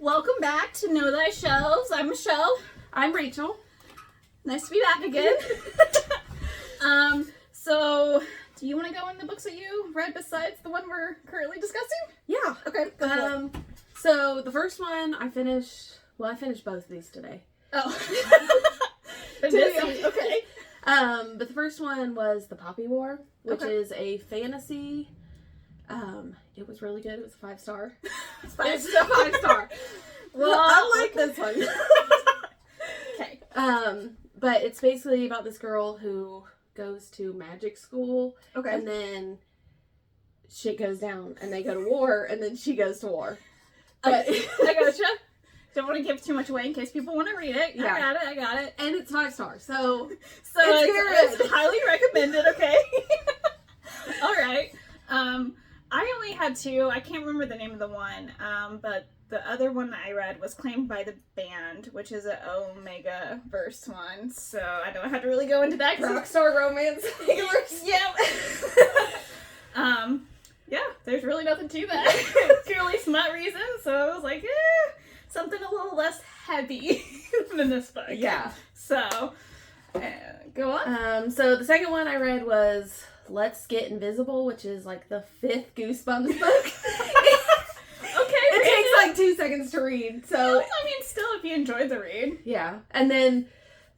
Welcome back to Know Thy Shelves. I'm Michelle. I'm Rachel. Nice to be back again. So, do you want to go in the books that you read besides the one we're currently discussing? Yeah. Okay. Go for it. So the first one I finished both of these today. Oh. Today. Okay. But the first one was The Poppy War, which is a fantasy. It was really good. It was a 5-star. It's 5-star. Well, I like this one. Okay. But it's basically about this girl who goes to magic school. Okay. And then shit goes down and they go to war and then she goes to war. But I gotcha. Don't want to give too much away in case people want to read it. Yeah. I got it. And it's 5 stars. So it's highly recommended, okay? All right. I only had 2. I can't remember the name of the one, but the other one that I read was Claimed by the Band, which is an Omega verse one, so I don't have to really go into that. Rockstar romance. Yep. Yeah, there's really nothing to that. Purely smut reasons, so I was like, something a little less heavy than this book. Yeah. So, go on. So the second one I read was Let's Get Invisible, which is like the 5th Goosebumps book. Okay. It takes like 2 seconds to read. So well, I mean, still, if you enjoyed the read. yeah. And then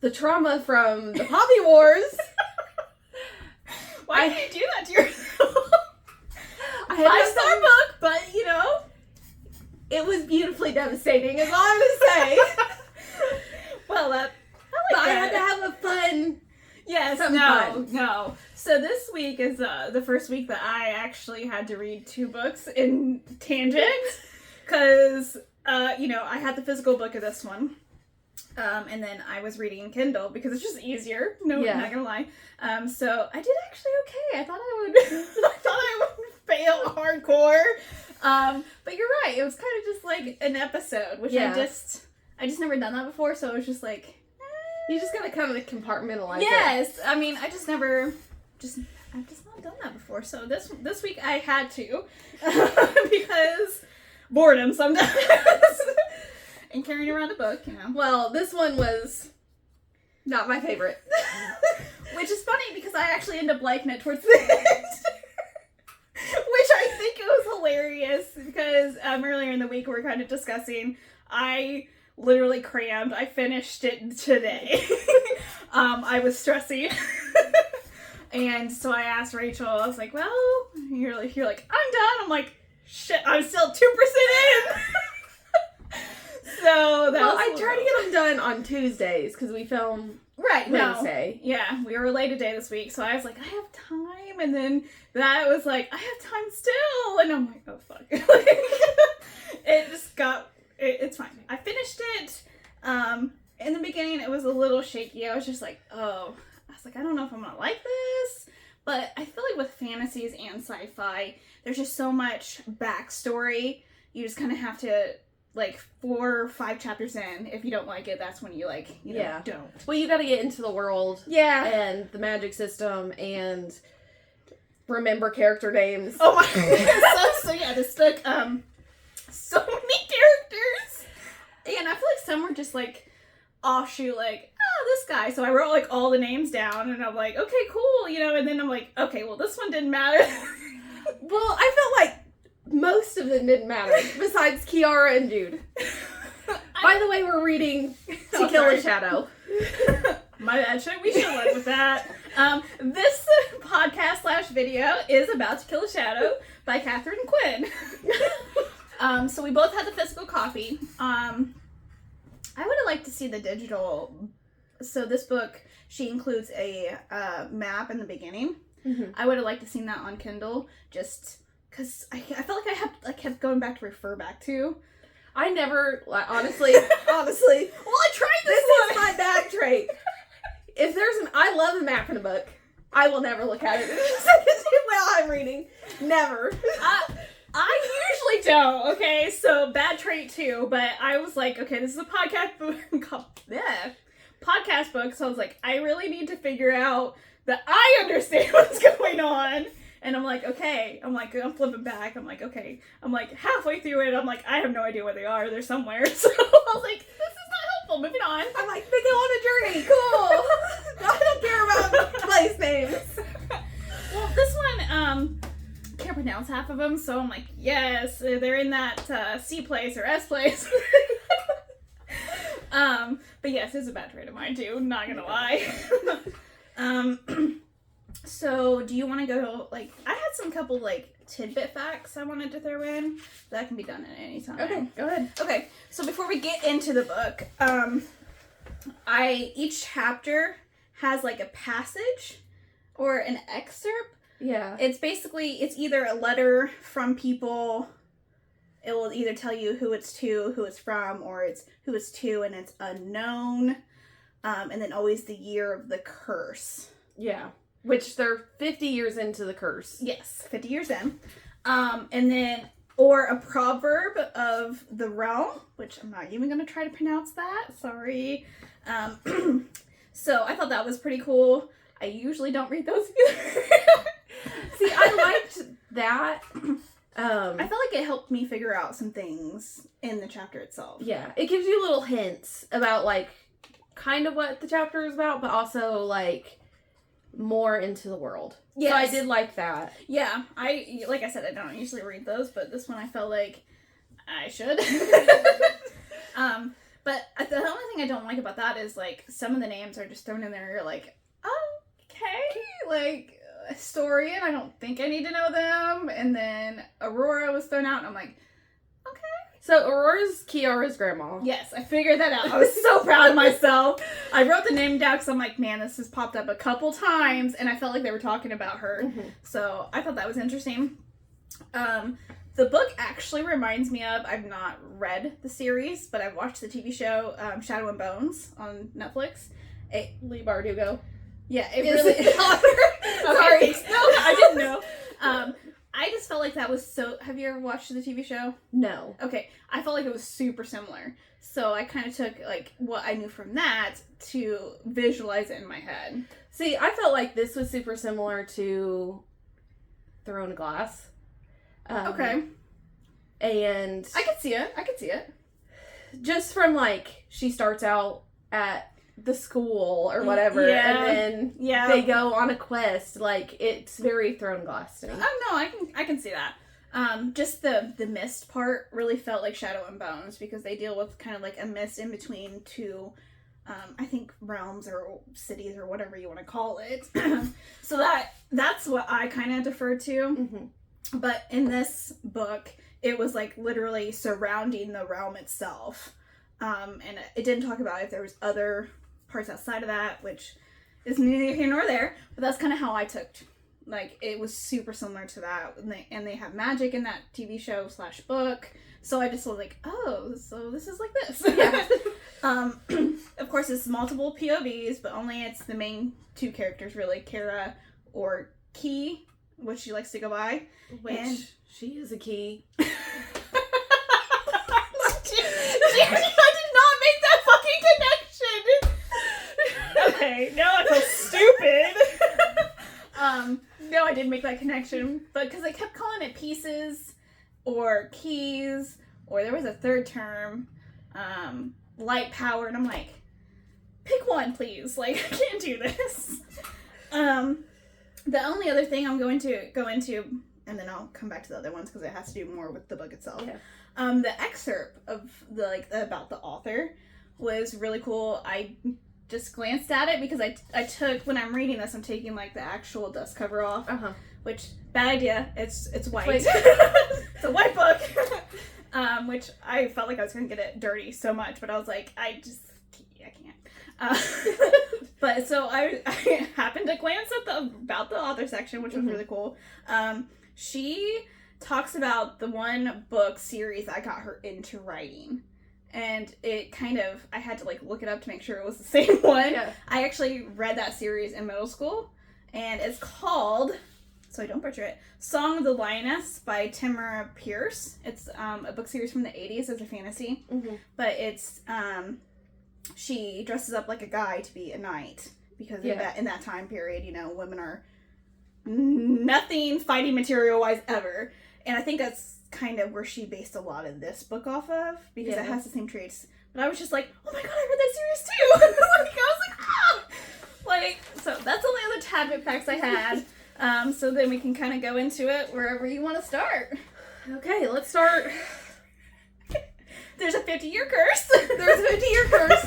the trauma from the Poppy Wars. Why did you do that to yourself? I had 5-star book, but you know. It was beautifully devastating, is all I'm gonna say. Well, but I had to have a fun. Yes, no. So this week is the first week that I actually had to read 2 books in tangent, because I had the physical book of this one, and then I was reading Kindle because it's just easier. No, I'm not gonna lie. So I did actually okay. I thought I would fail hardcore. But you're right. It was kind of just like an episode, which I just never done that before. So it was just like, you just gotta kind of compartmentalize it. Yes. I mean, I've just not done that before. So this week I had to, because boredom sometimes, and carrying around a book, you know. Well, this one was not my favorite. Which is funny because I actually end up liking it towards the end. Which I think it was hilarious because earlier in the week we were kind of discussing, I literally crammed. I finished it today. I was stressing. And so I asked Rachel, I was like, well, you're like, I'm done. I'm like, shit, I'm still 2% in. So I try to get them done on Tuesdays because we film Wednesday. No. Yeah, we were late a day this week, so I was like, I have time, and then that was like, I have time still, and I'm like, oh fuck. It just got, it's fine. I finished it. In the beginning, it was a little shaky. I was just like, I don't know if I'm gonna like this, but I feel like with fantasies and sci-fi, there's just so much backstory. You just kind of have to, like, 4 or 5 chapters in, if you don't like it, that's when you don't. Well, you gotta get into the world. Yeah. And the magic system and remember character names. Oh my goodness. So yeah, this book, so many characters. And I feel like some were just like offshoot, like, this guy. So I wrote like all the names down and I'm like, okay, cool, and then I'm like, okay, well, this one didn't matter. Well, I felt like most of them didn't matter, besides Kiara and Jude. By the way, we're reading To Kill a Shadow. My bad. We should have led with that. This podcast / video is about To Kill a Shadow by Katherine Quinn. So we both had the physical copy. I would have liked to see the digital. So this book, she includes a map in the beginning. Mm-hmm. I would have liked to seen that on Kindle, just because I felt like I kept going back to refer back to. I never, honestly. Well, I tried this one. Is my bad trait. If I love a map in a book, I will never look at it while I'm reading. Never. I usually don't, okay? So, bad trait too, but I was like, okay, this is a podcast book, so I was like, I really need to figure out that I understand what's going on, And I'm like, okay. I'm like, I'm flipping back. I'm like, okay. I'm like, halfway through it, I'm like, I have no idea where they are. They're somewhere. So I was like, this is not helpful. Moving on. I'm like, they go on a journey. Cool. I don't care about place names. Well, this one, can't pronounce half of them, so I'm like, yes, they're in that C place or S place. But yes, it's a bad trait of mine too, not gonna lie. So do you want to go, like, I had some couple, like, tidbit facts I wanted to throw in. That can be done at any time. Okay, go ahead. Okay, so before we get into the book, each chapter has, like, a passage or an excerpt. Yeah. It's either a letter from people. It will either tell you who it's to, who it's from, or it's who it's to and it's unknown. And then always the year of the curse. Yeah. Which they're 50 years into the curse. Yes, 50 years in. And then, or a proverb of the realm, which I'm not even going to try to pronounce that. Sorry. So I thought that was pretty cool. I usually don't read those either. See, I liked that. I felt like it helped me figure out some things in the chapter itself. Yeah, it gives you little hints about, like, kind of what the chapter is about, but also, like, more into the world. Yes. So I did like that. Yeah, like I said, I don't usually read those, but this one I felt like I should. But the only thing I don't like about that is, like, some of the names are just thrown in there and you're like, okay, like, historian, I don't think I need to know them. And then Aurora was thrown out and I'm like, okay. So Aurora's Kiara's grandma. Yes, I figured that out. I was so proud of myself. I wrote the name down because I'm like, man, this has popped up a couple times and I felt like they were talking about her. Mm-hmm. So I thought that was interesting. The book actually reminds me of, I've not read the series, but I've watched the TV show Shadow and Bones on Netflix. Lee Bardugo. Yeah, it really is. Sorry. No, I didn't know. I just felt like that was so... Have you ever watched the TV show? No. Okay. I felt like it was super similar. So I kind of took, like, what I knew from that to visualize it in my head. See, I felt like this was super similar to Throne of Glass. Okay. And... I could see it. Just from, like, she starts out at the school or whatever, and then they go on a quest. Like, it's very Throne Glass to me. Oh no, I can see that. Just the mist part really felt like Shadow and Bones because they deal with kind of like a mist in between two, I think realms or cities or whatever you want to call it. So that's what I kind of deferred to. Mm-hmm. But in this book, it was like literally surrounding the realm itself. And it didn't talk about if there was other parts outside of that, which is neither here nor there, but that's kind of how I took, like, it was super similar to that, and they have magic in that TV show / book, so I just was like, oh, so this is like this. Yeah. Of course, it's multiple POVs, but only it's the main two characters, really, Kara or Key, which she likes to go by. Which, she is a Key. Okay, now I feel stupid. No, I didn't make that connection, but because I kept calling it pieces or keys, or there was a third term, light power, and I'm like, pick one, please. Like, I can't do this. The only other thing I'm going to go into, and then I'll come back to the other ones because it has to do more with the book itself. Yeah. The excerpt of about the author was really cool. I just glanced at it because I took, when I'm reading this, I'm taking like the actual dust cover off, which, bad idea. It's white. It's a white book, which I felt like I was going to get it dirty so much, but I was like, I can't. But so I happened to glance at about the author section, which was really cool. She talks about the one book series that got her into writing. And it kind of, I had to like look it up to make sure it was the same one. Yeah. I actually read that series in middle school. And it's called, so I don't butcher it, Song of the Lioness by Tamara Pierce. It's a book series from the 80s as a fantasy. Mm-hmm. But it's, she dresses up like a guy to be a knight. Because in that time period, you know, women are nothing fighting material-wise ever. And I think that's kind of where she based a lot of this book off of, because it has the same traits. But I was just like, oh my god, I read that series too! Like, I was like, ah! Like, so that's all the other tad bit facts I had. So then we can kind of go into it wherever you want to start. Okay, let's start. There's a 50-year curse. There's a 50-year curse.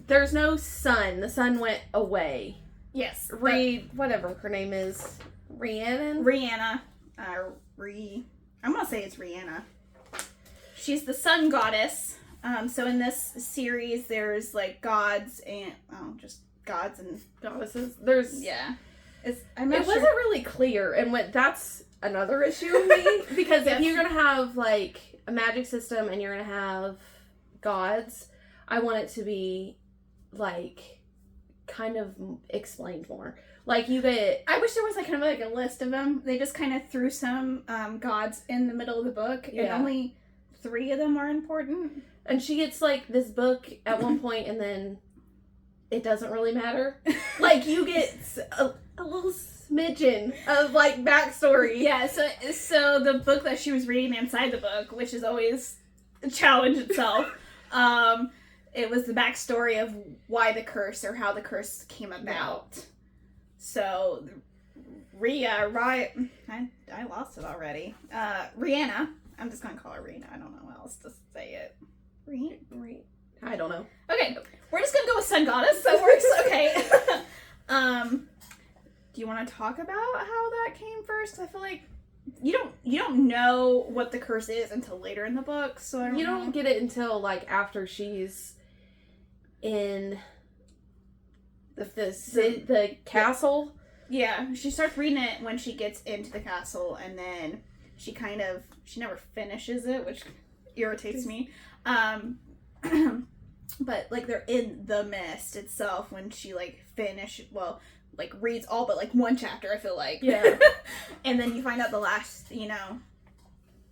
There's no sun. The sun went away. Yes. Whatever her name is. Rhiannon? Rihanna. I'm gonna say it's Rihanna. She's the sun goddess. So in this series, there's like gods and just gods and goddesses. It wasn't really clear, and that's another issue with me, because if you're gonna have like a magic system and you're gonna have gods, I want it to be like kind of explained more. Like you get, I wish there was like kind of like a list of them. They just kind of threw some gods in the middle of the book, and only 3 of them are important. And she gets like this book at one point, and then it doesn't really matter. Like you get a little smidgen of like backstory. Yeah, so the book that she was reading inside the book, which is always a challenge itself, it was the backstory of why the curse or how the curse came about. Yeah. So I lost it already. Rihanna, I'm just gonna call her Rihanna. I don't know how else to say it. I don't know. Okay, we're just gonna go with Sun Goddess. That works. Okay. Do you want to talk about how that came first? I feel like you don't know what the curse is until later in the book, so I don't get it until like after she's in the castle. Yeah, she starts reading it when she gets into the castle, and then she never finishes it, which irritates me. But like they're in the mist itself when she like reads all but like one chapter, I feel like. Yeah. And then you find out the last,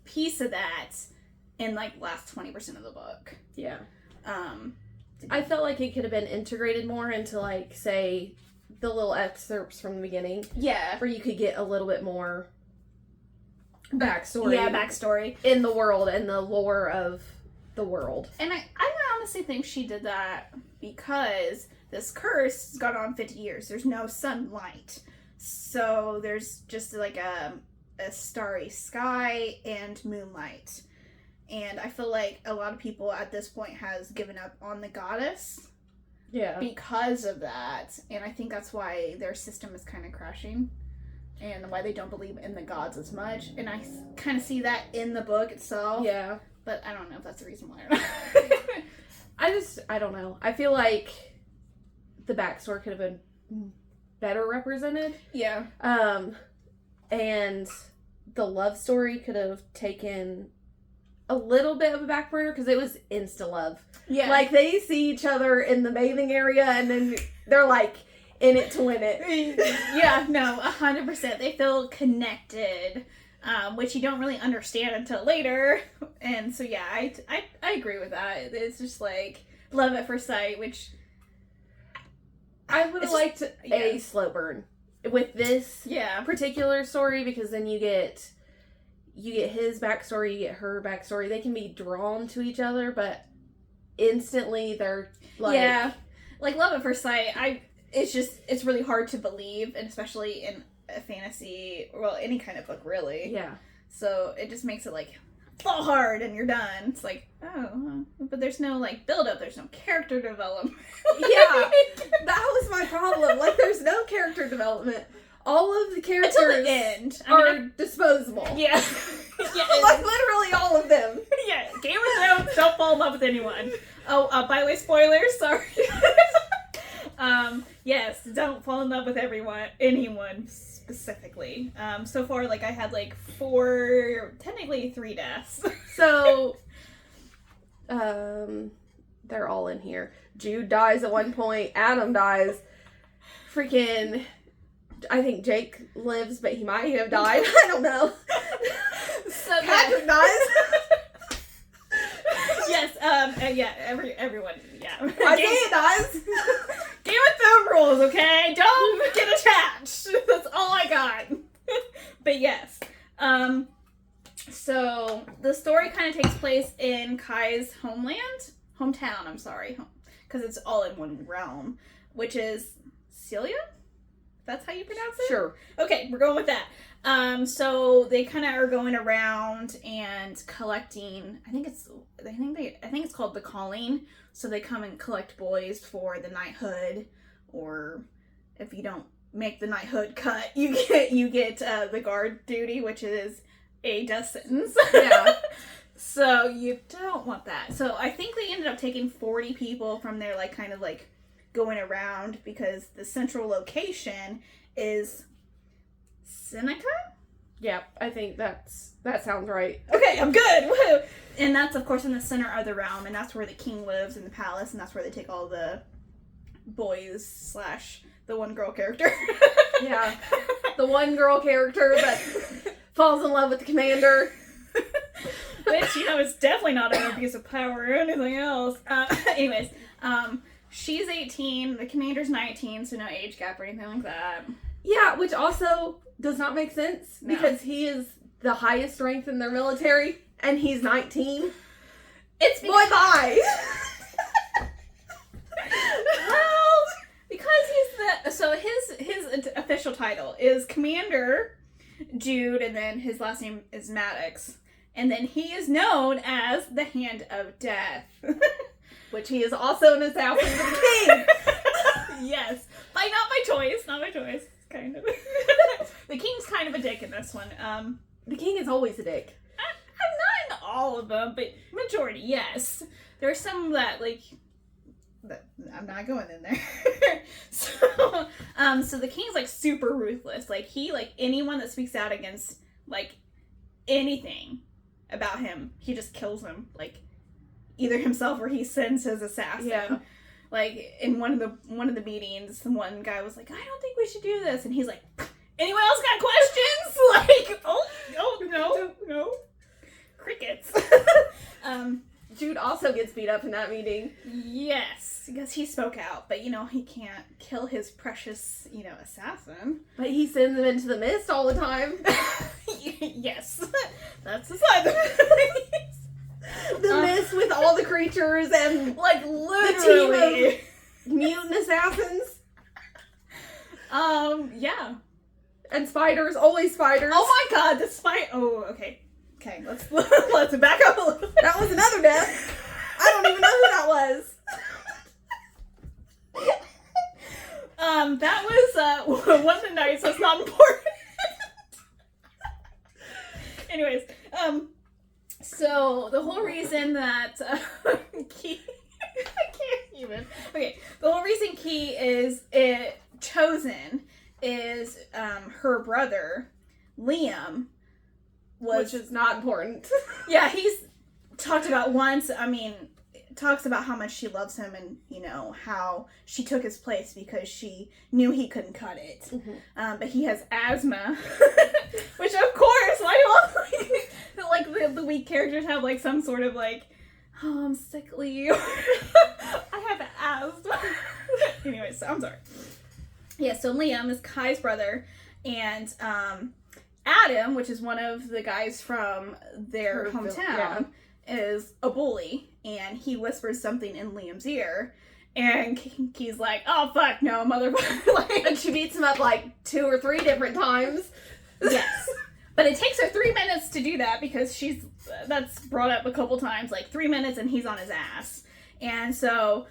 piece of that in like last 20% of the book. Yeah. I felt like it could have been integrated more into like, say, the little excerpts from the beginning. Yeah. Where you could get a little bit more backstory. Yeah, backstory. In the world and the lore of the world. And I honestly think she did that because this curse has gone on 50 years. There's no sunlight. So there's just like a starry sky and moonlight. And I feel like a lot of people at this point has given up on the goddess. Yeah. Because of that. And I think that's why their system is kind of crashing. And why they don't believe in the gods as much. And I kind of see that in the book itself. Yeah. But I don't know if that's the reason why or not. I don't know. I feel like the backstory could have been better represented. Yeah. And the love story could have taken a little bit of a back burner because it was insta love. Yeah. Like they see each other in the bathing area and then they're like in it to win it. Yeah, no, 100%. They feel connected, which you don't really understand until later. And so yeah, I agree with that. It's just like love at first sight, which I would have liked a slow burn with this particular story, because then you get his backstory, you get her backstory. They can be drawn to each other, but instantly they're like like love at first sight. It's really hard to believe, and especially in a fantasy, well, any kind of book really. Yeah. So it just makes it like fall hard and you're done. It's like, oh, but there's no like build up. There's no character development. Yeah, that was my problem. Like, there's no character development. All of the characters until the end are disposable. Yeah. Like literally all of them. Yeah. Game of Thrones, don't fall in love with anyone. Oh, by the way, spoilers. Sorry. Yes, don't fall in love with anyone specifically. So far, like, I had, like, 3 deaths. So, they're all in here. Jude dies at one point. Adam dies. Freaking, I think Jake lives, but he might have died. I don't know. So Patrick dies. Yes, everyone, yeah. Isaiah dies. Game of Thrones rules, okay? Don't get attached. That's But yes. So the story kind of takes place in Kai's hometown, I'm sorry, because it's all in one realm, which is Celia? That's how you pronounce it? Sure. Okay, we're going with that. So they kind of are going around and collecting. I think it's called the calling. So they come and collect boys for the knighthood, or if you don't make the knighthood cut, you get the guard duty, which is a death sentence. Yeah. So you don't want that. So I think they ended up taking 40 people from there, like kind of like going around, because the central location is Seneca? Yeah, I think that sounds right. Okay, I'm good. Woo! And that's, of course, in the center of the realm, and that's where the king lives in the palace, and that's where they take all the boys / the one girl character. Yeah. The one girl character that falls in love with the commander. Which, is definitely not an abuse of power or anything else. Anyways, she's 18, the commander's 19, so no age gap or anything like that. Yeah, which also does not make sense, because he is the highest ranked in their military, and he's 19. It's boy bye. Well, because his official title is Commander Jude, and then his last name is Maddox, and then he is known as the Hand of Death, which he is also an assassin to the king. Yes, not by choice, kind of. The king's kind of a dick in this one. The king is always a dick. I'm not in all of them, but majority, yes. There are some that I'm not going in there. So the king's like super ruthless. Like he anyone that speaks out against like anything about him, he just kills them. Like either himself or he sends his assassin. Yeah. Like in one of the meetings, one guy was like, "I don't think we should do this," and he's like, "Anyone else got questions?" Like, oh no, crickets. Jude also gets beat up in that meeting. Yes, because he spoke out, but he can't kill his precious, assassin. But he sends them into the mist all the time. Yes, that's the side of the mist with all the creatures and like literally the team of mutant assassins. Yeah, and spiders, always spiders. Oh my god, the spider. Oh, okay. Okay, let's back up a little. That was another death. I don't even know who that was. That was one of the nights. That's not important. Anyways, so the whole reason that Key, I can't even. Okay, the whole reason Key is chosen is her brother Liam. Which is not important. Yeah, he's talked about once. Talks about how much she loves him, and how she took his place because she knew he couldn't cut it. Mm-hmm. But he has asthma, which of course, why do all the weak characters have like some sort of like, oh, I'm sickly. I have asthma. Anyway, so I'm sorry. Yeah, so Liam is Kai's brother, and Adam, which is one of the guys from their hometown, is a bully, and he whispers something in Liam's ear, and Key's like, "Oh fuck no, motherfucker!" And she beats him up like 2 or 3 different times. Yes, but it takes her 3 minutes to do that because that's brought up a couple times, like 3 minutes, and he's on his ass, and so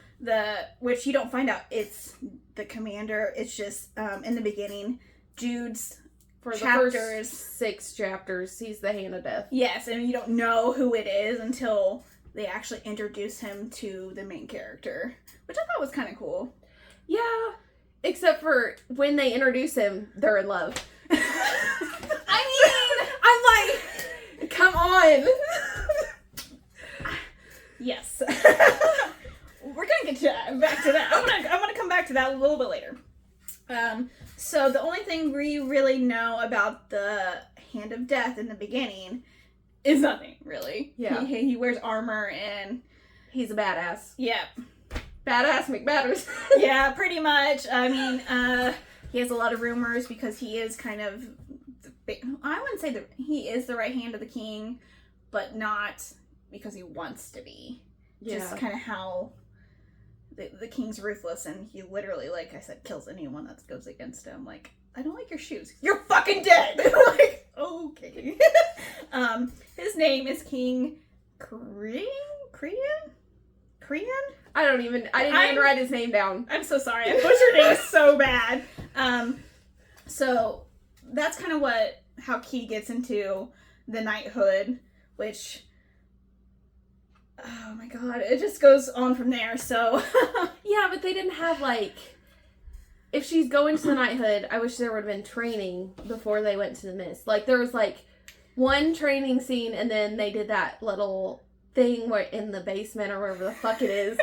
which you don't find out it's the commander. It's just in the beginning, Jude's. For the first 6 chapters, he's the Hand of Death. Yes, and you don't know who it is until they actually introduce him to the main character, which I thought was kind of cool. Yeah, except for when they introduce him, they're in love. I'm like, come on. Yes. We're gonna get back to that. I'm gonna come back to that a little bit later. So the only thing we really know about the Hand of Death in the beginning is nothing, really. Yeah. He wears armor and he's a badass. Yeah. Badass McBatters. Yeah, pretty much. He has a lot of rumors because he is kind of I wouldn't say that he is the right hand of the king, but not because he wants to be. Yeah. Just kind of how the king's ruthless, and he literally, like I said, kills anyone that goes against him. Like, I don't like your shoes. You're fucking dead! Like, okay. His name is King Crean? I didn't even write his name down. I'm so sorry. I butchered it so bad. So that's kind of how Key gets into the knighthood, which, oh my god, it just goes on from there. So yeah, but they didn't have, like, if she's going to the knighthood, I wish there would have been training before they went to the mist. Like, there was, like, one training scene, and then they did that little thing where in the basement or wherever the fuck it is.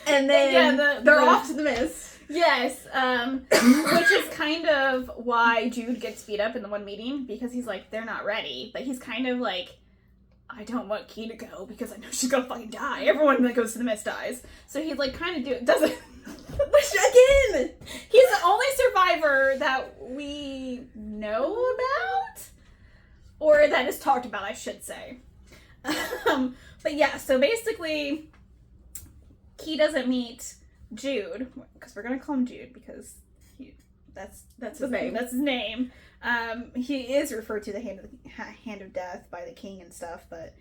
And then they're off to the mist. Yes, which is kind of why Jude gets beat up in the one meeting, because he's like, they're not ready, but he's kind of like, I don't want Key to go because I know she's gonna fucking die. Everyone that goes to the mist dies. So he's like, kind of doesn't. Which again, he's the only survivor that we know about, or that is talked about, I should say. But yeah, so basically, Key doesn't meet Jude, because we're gonna call him Jude because that's his name. That's his name. He is referred to the hand of death by the king and stuff, but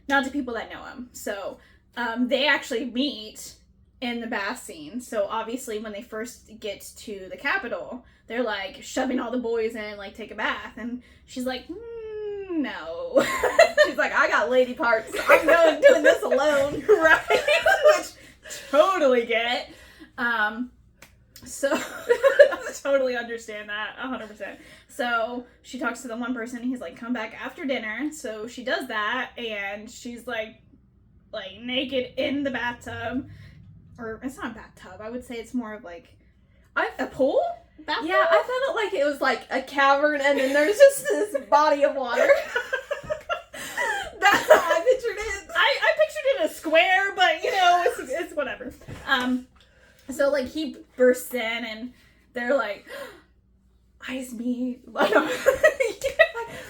not to people that know him. So they actually meet in the bath scene. So obviously, when they first get to the capital, they're like shoving all the boys in, like, take a bath, and she's like, no. She's like, I got lady parts. I'm doing this alone. Right? Which totally get. So totally understand that 100%. So she talks to the one person. He's like, come back after dinner. So she does that, and she's like naked in the bathtub, or it's not a bathtub. I would say it's more of like a pool. Bathtub? Yeah, I felt like it was like a cavern, and then there's just this body of water. That's how I pictured it. I pictured it a square, but it's whatever. So like he bursts in, and they're like, "Eyes me."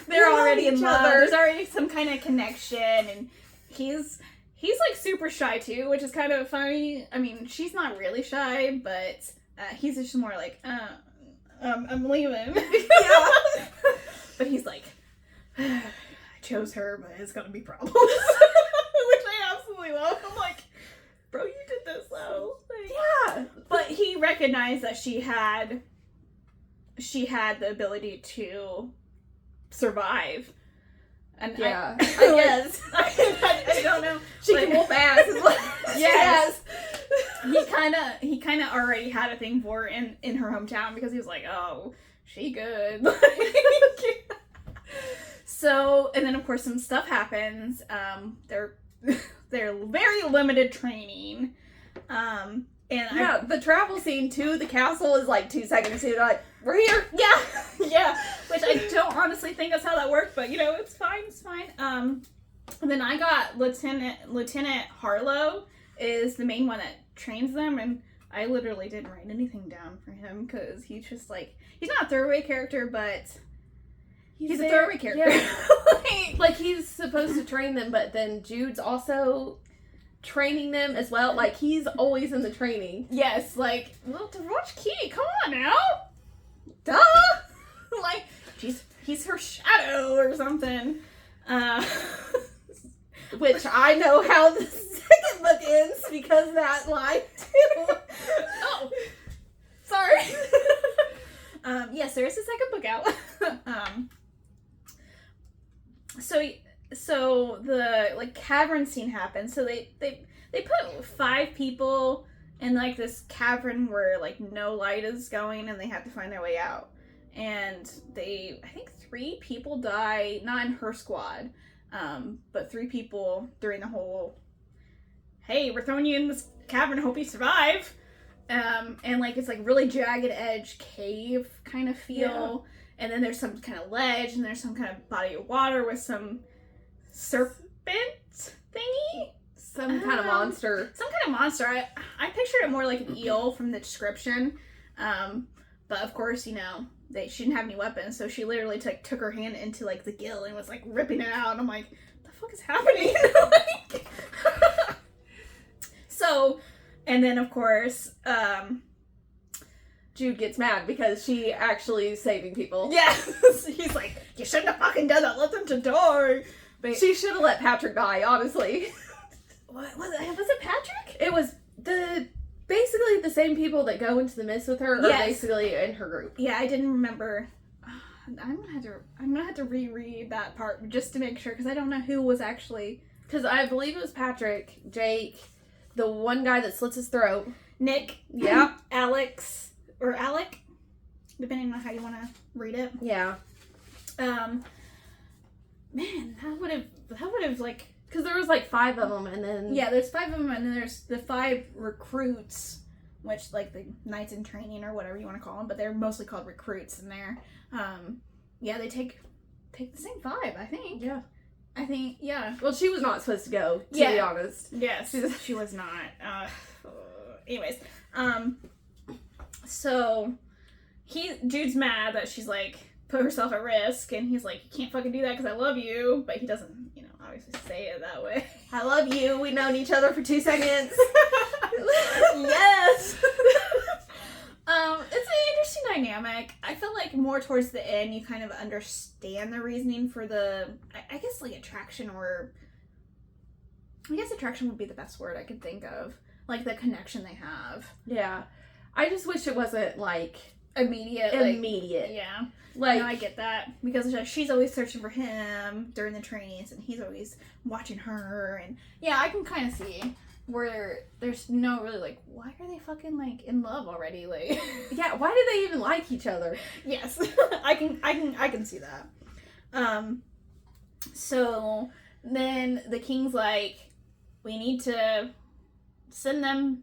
They're already in love. There's already some kind of connection, and he's like super shy too, which is kind of funny. I mean, she's not really shy, but he's just more like, I'm leaving. Yeah. But he's like, I chose her, but it's gonna be problems. Which I absolutely love. I'm like, bro, you did this though. Like, yeah. But he recognized that she had the ability to survive. And yeah, I guess. I don't know. She can whoop ass. Yes. He kind of already had a thing for her in her hometown, because he was like, oh, she good. So, and then of course some stuff happens. They're very limited training. And the travel scene to the castle is like 2 seconds. So you're like, we're here. Yeah. Which I don't honestly think that's how that worked, but it's fine. And then I got Lieutenant Harlow is the main one that trains them, and I literally didn't write anything down for him because he's just like, he's not a throwaway character, but he's a throwaway character. Yeah. like he's supposed to train them, but then Jude's also training them as well. Like, he's always in the training. Yes, like, well, to watch Key, come on now. Duh! Like, he's her shadow or something. Which I know how the second book ends because of that line too. Oh, sorry. Yes, there is a second book out. So the like cavern scene happens. So they put 5 people in like this cavern where like no light is going, and they have to find their way out. And I think 3 people die, not in her squad, but 3 people during the whole, hey, we're throwing you in this cavern, hope you survive. And like it's like really jagged edge cave kind of feel. Yeah. And then there's some kind of ledge, and there's some kind of body of water with some serpent thingy. Some kind of monster. I pictured it more like an eel from the description. But of course, she didn't have any weapons, so she literally took her hand into like the gill and was like ripping it out. And I'm like, what the fuck is happening? Like, so, and then of course, Jude gets mad because she actually is saving people. yes, he's like, you shouldn't have fucking done that. Let them to die. But She should have let Patrick die, honestly. what was it? Was it Patrick? It was basically the same people that go into the mist with her are Yes. basically in her group. Yeah, I didn't remember. I'm gonna have to reread that part just to make sure, because I don't know who was actually Because I believe it was Patrick, Jake, the one guy that slits his throat. Nick. Yeah. Alex or Alec, depending on how you want to read it. Yeah. Man, that would have like. Because there was like 5 of them, and then... Yeah, there's 5 of them, and then there's the 5 recruits, which, like, the knights in training, or whatever you want to call them, but they're mostly called recruits in there. Yeah, they take the same 5, I think. Yeah. I think, yeah. Well, she was not supposed to go, to be honest. Yes, she was not. Anyways, so, Jude's mad that she's, like, put herself at risk, and he's like, you can't fucking do that because I love you, but he doesn't, obviously say it that way. I love you. We've known each other for 2 seconds. Yes. It's an interesting dynamic. I feel like more towards the end, you kind of understand the reasoning for the, I guess, like, attraction, or I guess attraction would be the best word I could think of. Like, the connection they have. Yeah. I just wish it wasn't, like... Immediate. Yeah. Like, no, I get that. Because she's always searching for him during the trainings, and he's always watching her, and yeah, I can kind of see where there's no really, like, why are they fucking, like, in love already? Like, yeah, why do they even like each other? yes. I can see that. So then the king's like, we need to send them,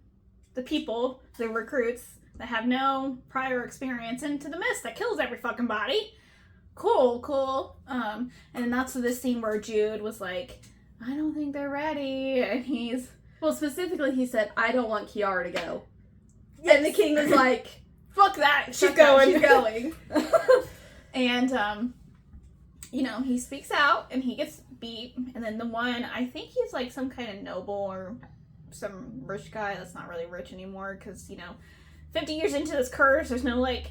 the people, the recruits that have no prior experience, into the mist that kills every fucking body. Cool. And then that's this scene where Jude was like, I don't think they're ready, and he's... Well, specifically, he said, I don't want Kiara to go. Yes. And the king was like, fuck that, she's fuck that, going. she's going. And, he speaks out, and he gets beat, and then the one, I think he's like some kind of noble, or some rich guy that's not really rich anymore, because, 50 years into this curse, there's no, like,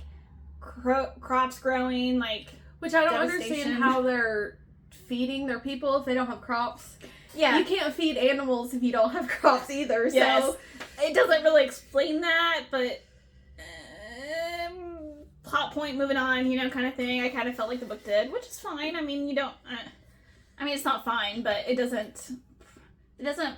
crops growing, like... Which I don't understand how they're feeding their people if they don't have crops. Yeah. You can't feed animals if you don't have crops either, Yes. so... It doesn't really explain that, but... plot point, moving on, kind of thing. I kind of felt like the book did, which is fine. I mean, you don't... it's not fine, but it doesn't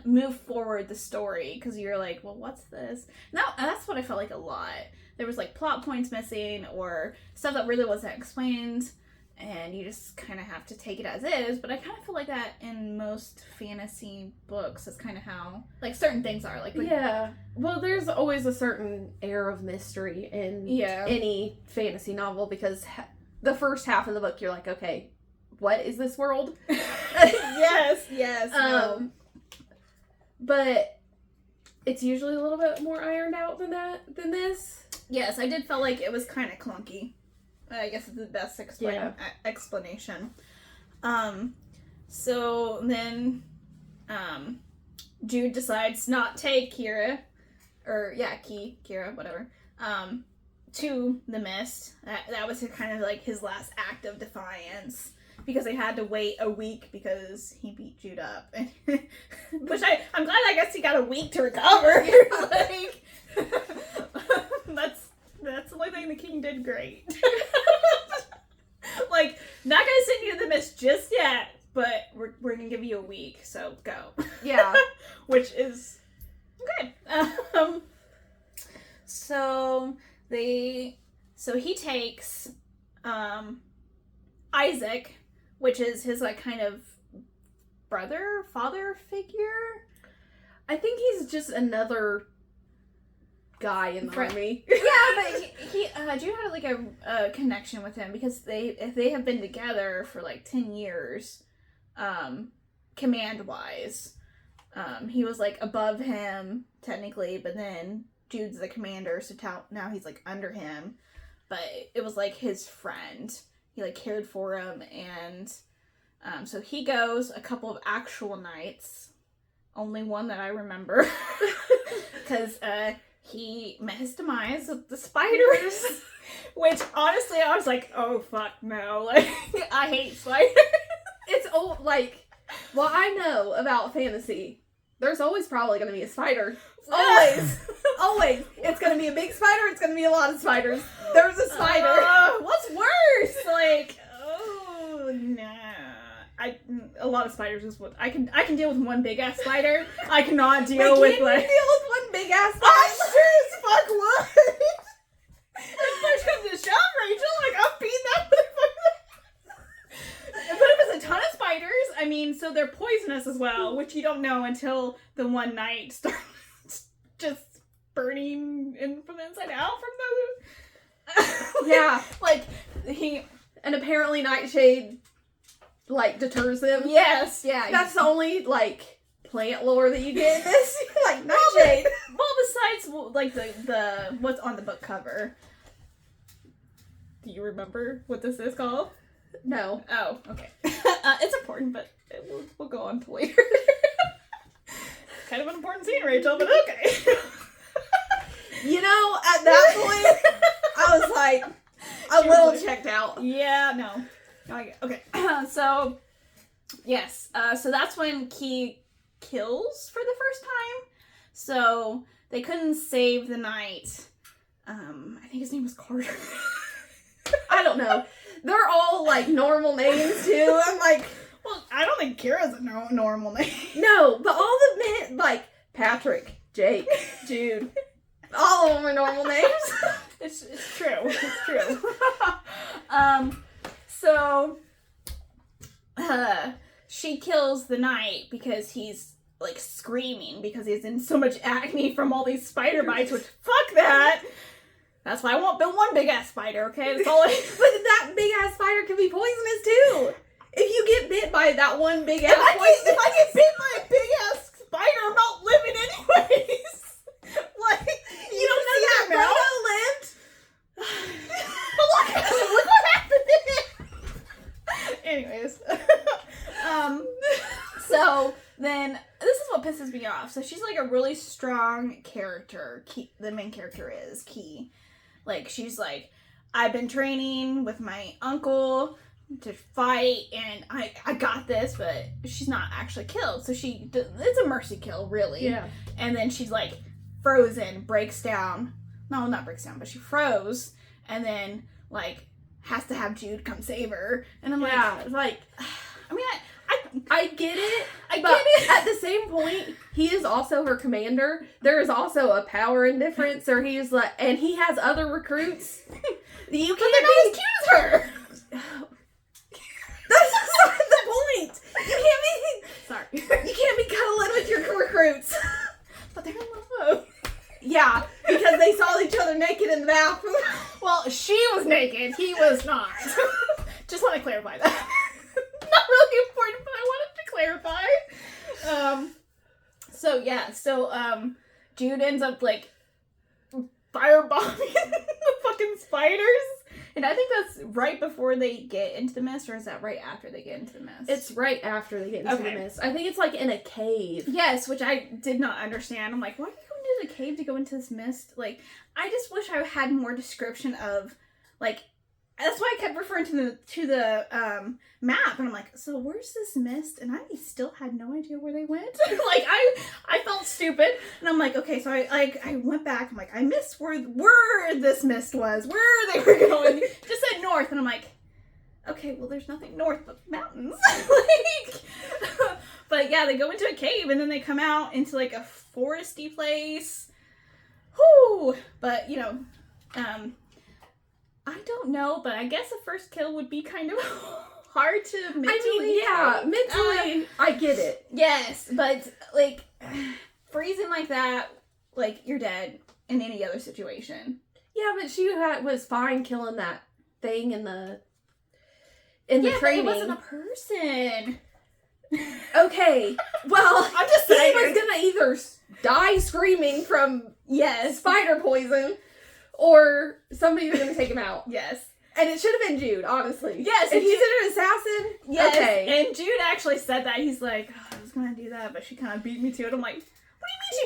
move forward the story, because you're like, well, what's this? No, that's what I felt like a lot. There was, like, plot points missing, or stuff that really wasn't explained, and you just kind of have to take it as is. But I kind of feel like that in most fantasy books. That's kind of how, like, certain things are. Like yeah. Well, there's always a certain air of mystery in any fantasy novel, because the first half of the book, you're like, okay, what is this world? Yes. No. But it's usually a little bit more ironed out than this. Yes, I did feel like it was kind of clunky. I guess it's the best explanation. So then, Jude decides not take Kira, Kira, whatever, to the mist. That was kind of like his last act of defiance, because they had to wait a week because he beat Jude up. Which I'm glad, I guess he got a week to recover. Like, that's the only thing the king did great. Like, not gonna send you to the mist just yet, but we're gonna give you a week, so go. Yeah. Which is good. So he takes Isaac, which is his, like, kind of father figure. I think he's just another guy in the army. Yeah, but he Jude had, like, a connection with him, because they have been together for, like, 10 years, command wise. He was, like, above him technically, but then Jude's the commander, so now he's, like, under him. but it was like his friend. He like cared for him, and so he goes a couple of actual nights. Only one that I remember, because he met his demise with the spiders. Which honestly, I was like, oh fuck no, like I hate spiders. It's old, like, well, I know about fantasy. There's always probably going to be a spider. Always. Always. It's going to be a big spider. It's going to be a lot of spiders. There's a spider. What's worse? Like, oh, nah. A lot of spiders is what I can deal with one big ass spider. I cannot deal with Can like. you deal with one big ass spider? I sure as fuck would. Like, first comes to shove, Rachel. Like, I'm beating that motherfucker. But if it's a ton of spiders, I mean, so they're poisonous as well, which you don't know until the one night starts just burning in from the inside out from the. Yeah. Like, and apparently Nightshade, like, deters them. Yes, yeah. That's the only, like, plant lore that you get in this. Like, Nightshade. Well, besides, like, the what's on the book cover. Do you remember what this is called? No. Oh, okay. It's important, but we'll go on to later. Kind of an important scene, Rachel, but okay. You know, at that point, I was like, a little checked out. Yeah, no. Okay. So, yes. So that's when Key kills for the first time. So, they couldn't save the night. I think his name was Carter. I don't know. They're all, like, normal names, too. I'm like... Well, I don't think Kira's a normal name. No, but all the men, like, Patrick, Jake, Jude, all of them are normal names. It's true. It's true. So, she kills the knight because he's, like, screaming because he's in so much acne from all these spider bites, which, fuck that! That's why I won't build one big-ass spider, okay? That's all I... But that big-ass spider can be poisonous, too! If you get bit by that one big-ass If I get bit by a big-ass spider, I'm not living anyways! Like, you don't know that Frodo lived? Look what happened! Anyways. So, then, this is what pisses me off. So, she's, like, a really strong character. The main character is Key. Like, she's like, I've been training with my uncle to fight, and I got this, but she's not actually killed. So it's a mercy kill, really. Yeah. And then she's, like, frozen, breaks down. No, not breaks down, but she froze, and then, like, has to have Jude come save her. And I'm like, I mean, I get it. I But get it. at the same point, he is also her commander. There is also a power indifference, or he's like, and he has other recruits. You But can't they're not as be. cute as her. That's not the point. You can't be. Sorry. You can't be cuddling with your recruits. But they're in love. Yeah, because they saw each other naked in the bathroom. Well, she was naked. He was not. Just want to clarify that. Not really important, but I wanted to clarify. So Jude ends up, like, firebombing the fucking spiders. And I think that's right before they get into the mist, or is that right after they get into the mist? It's right after they get into the mist. I think it's like in a cave. Yes, which I did not understand. I'm like, why are you going into the cave to go into this mist? Like, I just wish I had more description of, like, that's why I kept referring to the map, and I'm like, so where's this mist? And I still had no idea where they went. Like, I felt stupid, and I'm like, okay, so I went back. I'm like, I missed where this mist was, where they were going. Just said north, and I'm like, okay, well, there's nothing north but mountains. Like, but yeah, they go into a cave, and then they come out into, like, a foresty place. Whoo! But, you know, I don't know, but I guess a first kill would be kind of hard to mentally. Mentally, I get it. Yes, but, like, freezing like that, like, you're dead in any other situation. Yeah, but she was fine killing that thing in the training. But it wasn't a person. Okay, well, I'm just saying. He was gonna either die screaming from Yes. spider poison, or somebody was gonna take him out. Yes. And it should have been Jude, honestly. Yes. If he's an assassin, yes. okay. And Jude actually said that. He's like, oh, I was gonna do that, but she kind of beat me to it. I'm like, what do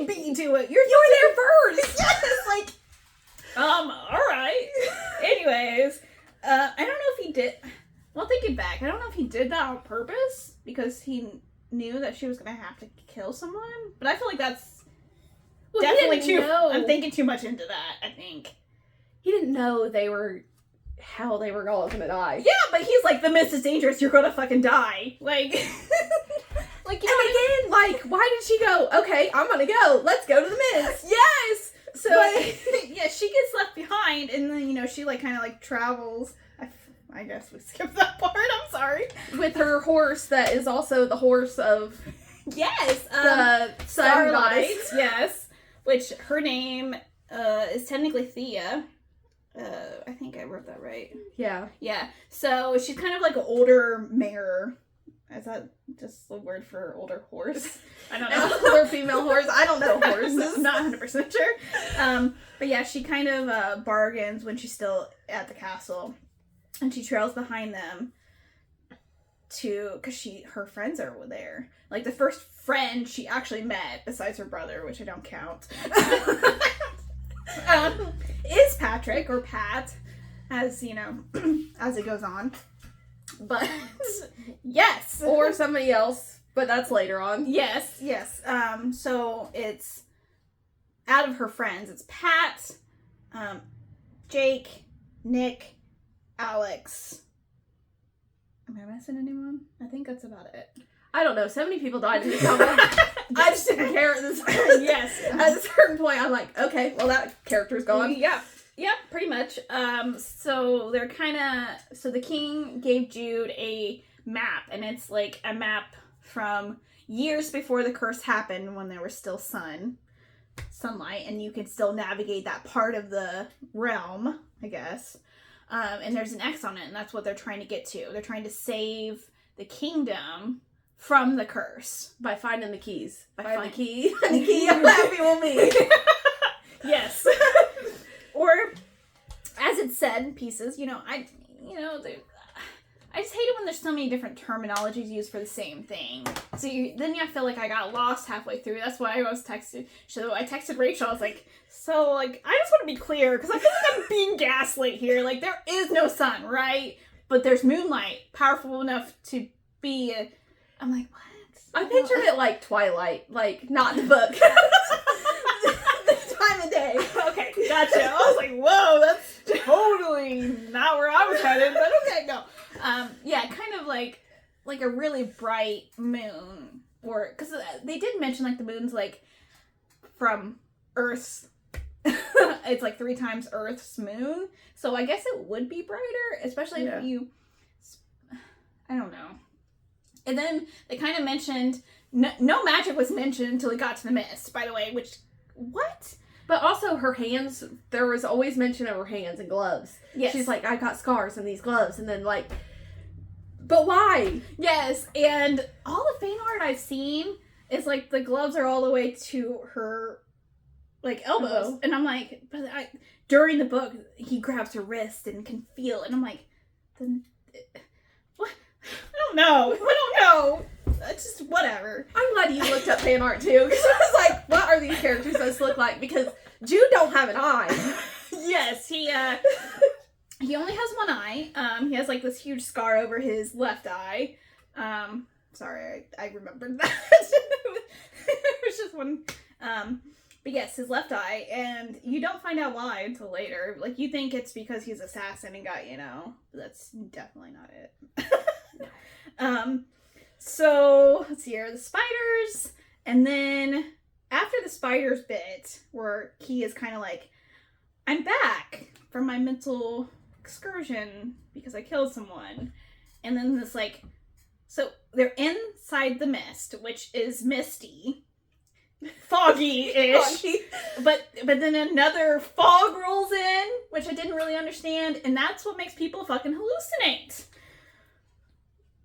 you mean she beat you to it? You were there first. Yes. Like, all right. Anyways, I don't know if he did. Well, thinking back, I don't know if he did that on purpose because he knew that she was gonna have to kill someone. But I feel like that's definitely too. I'm thinking too much into that. I think he didn't know how they were all gonna die. Yeah, but he's like, the mist is dangerous. You're gonna fucking die. Like, like you know. And again, like, why did she go? Okay, I'm gonna go. Let's go to the mist. Yes. So yeah, she gets left behind, and then she like kind of like travels. I guess we skipped that part. I'm sorry. With her horse, that is also the horse of the sun goddess. Yes, which her name is technically Thea. I think I wrote that right. Yeah. Yeah. So she's kind of like an older mare. Is that just the word for older horse? I don't know. Older female horse. I don't know horses. I'm not 100% sure. But yeah, she kind of bargains when she's still at the castle. And she trails behind them because her friends are there. Like, the first friend she actually met, besides her brother, which I don't count, is Patrick, or Pat, as, as it goes on. But, yes. Or somebody else, but that's later on. Yes. So it's, out of her friends, it's Pat, Jake, Nick, Alex. Am I missing anyone? I think that's about it. I don't know. So many people died in this novel. I just didn't care at this point. Yes. At a certain point, I'm like, okay, well, that character's gone. Yeah, pretty much. So they're so the king gave Jude a map, and it's like a map from years before the curse happened, when there was still sunlight, and you can still navigate that part of the realm, I guess. And there's an X on it, and that's what they're trying to get to. They're trying to save the kingdom from the curse. By finding the keys. Find the key. And the key, I'm happy will be. Yes. Or, as it said in pieces, I just hate it when there's so many different terminologies used for the same thing. So then I feel like I got lost halfway through. That's why I was texted. So I texted Rachel. I was like, I just want to be clear, because I feel like I'm being gaslit here. Like, there is no sun, right? But there's moonlight, powerful enough to be I'm like, what? I pictured it like Twilight, like, not the book. The time of day. Okay, gotcha. I was like, whoa, that's totally not where I was headed, but okay, no. Yeah, kind of like a really bright moon, or because they did mention like the moon's like from Earth's. It's like 3 times Earth's moon, so I guess it would be brighter, especially if you. I don't know. And then they kind of mentioned no magic was mentioned until it got to the mist. By the way, which what? But also her hands. There was always mention of her hands and gloves. Yes. She's like, I got scars and these gloves, and then like. But why? Yes, and all the fan art I've seen is like the gloves are all the way to her like elbows, and I'm like, but during the book he grabs her wrist and can feel it, and I'm like, then what? I don't know. It's just whatever. I'm glad you looked up fan art too, because I was like, what are these characters supposed to look like? Because Jude don't have an eye. Yes, he only has one eye. He has like this huge scar over his left eye. Sorry, I remembered that. It was just one. But yes, his left eye, and you don't find out why until later. Like, you think it's because he's an assassin and got, that's definitely not it. So let's see here, the spiders, and then after the spiders bit, where Key is kind of like, I'm back from my mental excursion because I killed someone, and then this like, so they're inside the mist, which is misty, foggy-ish, but then another fog rolls in, which I didn't really understand, and that's what makes people fucking hallucinate.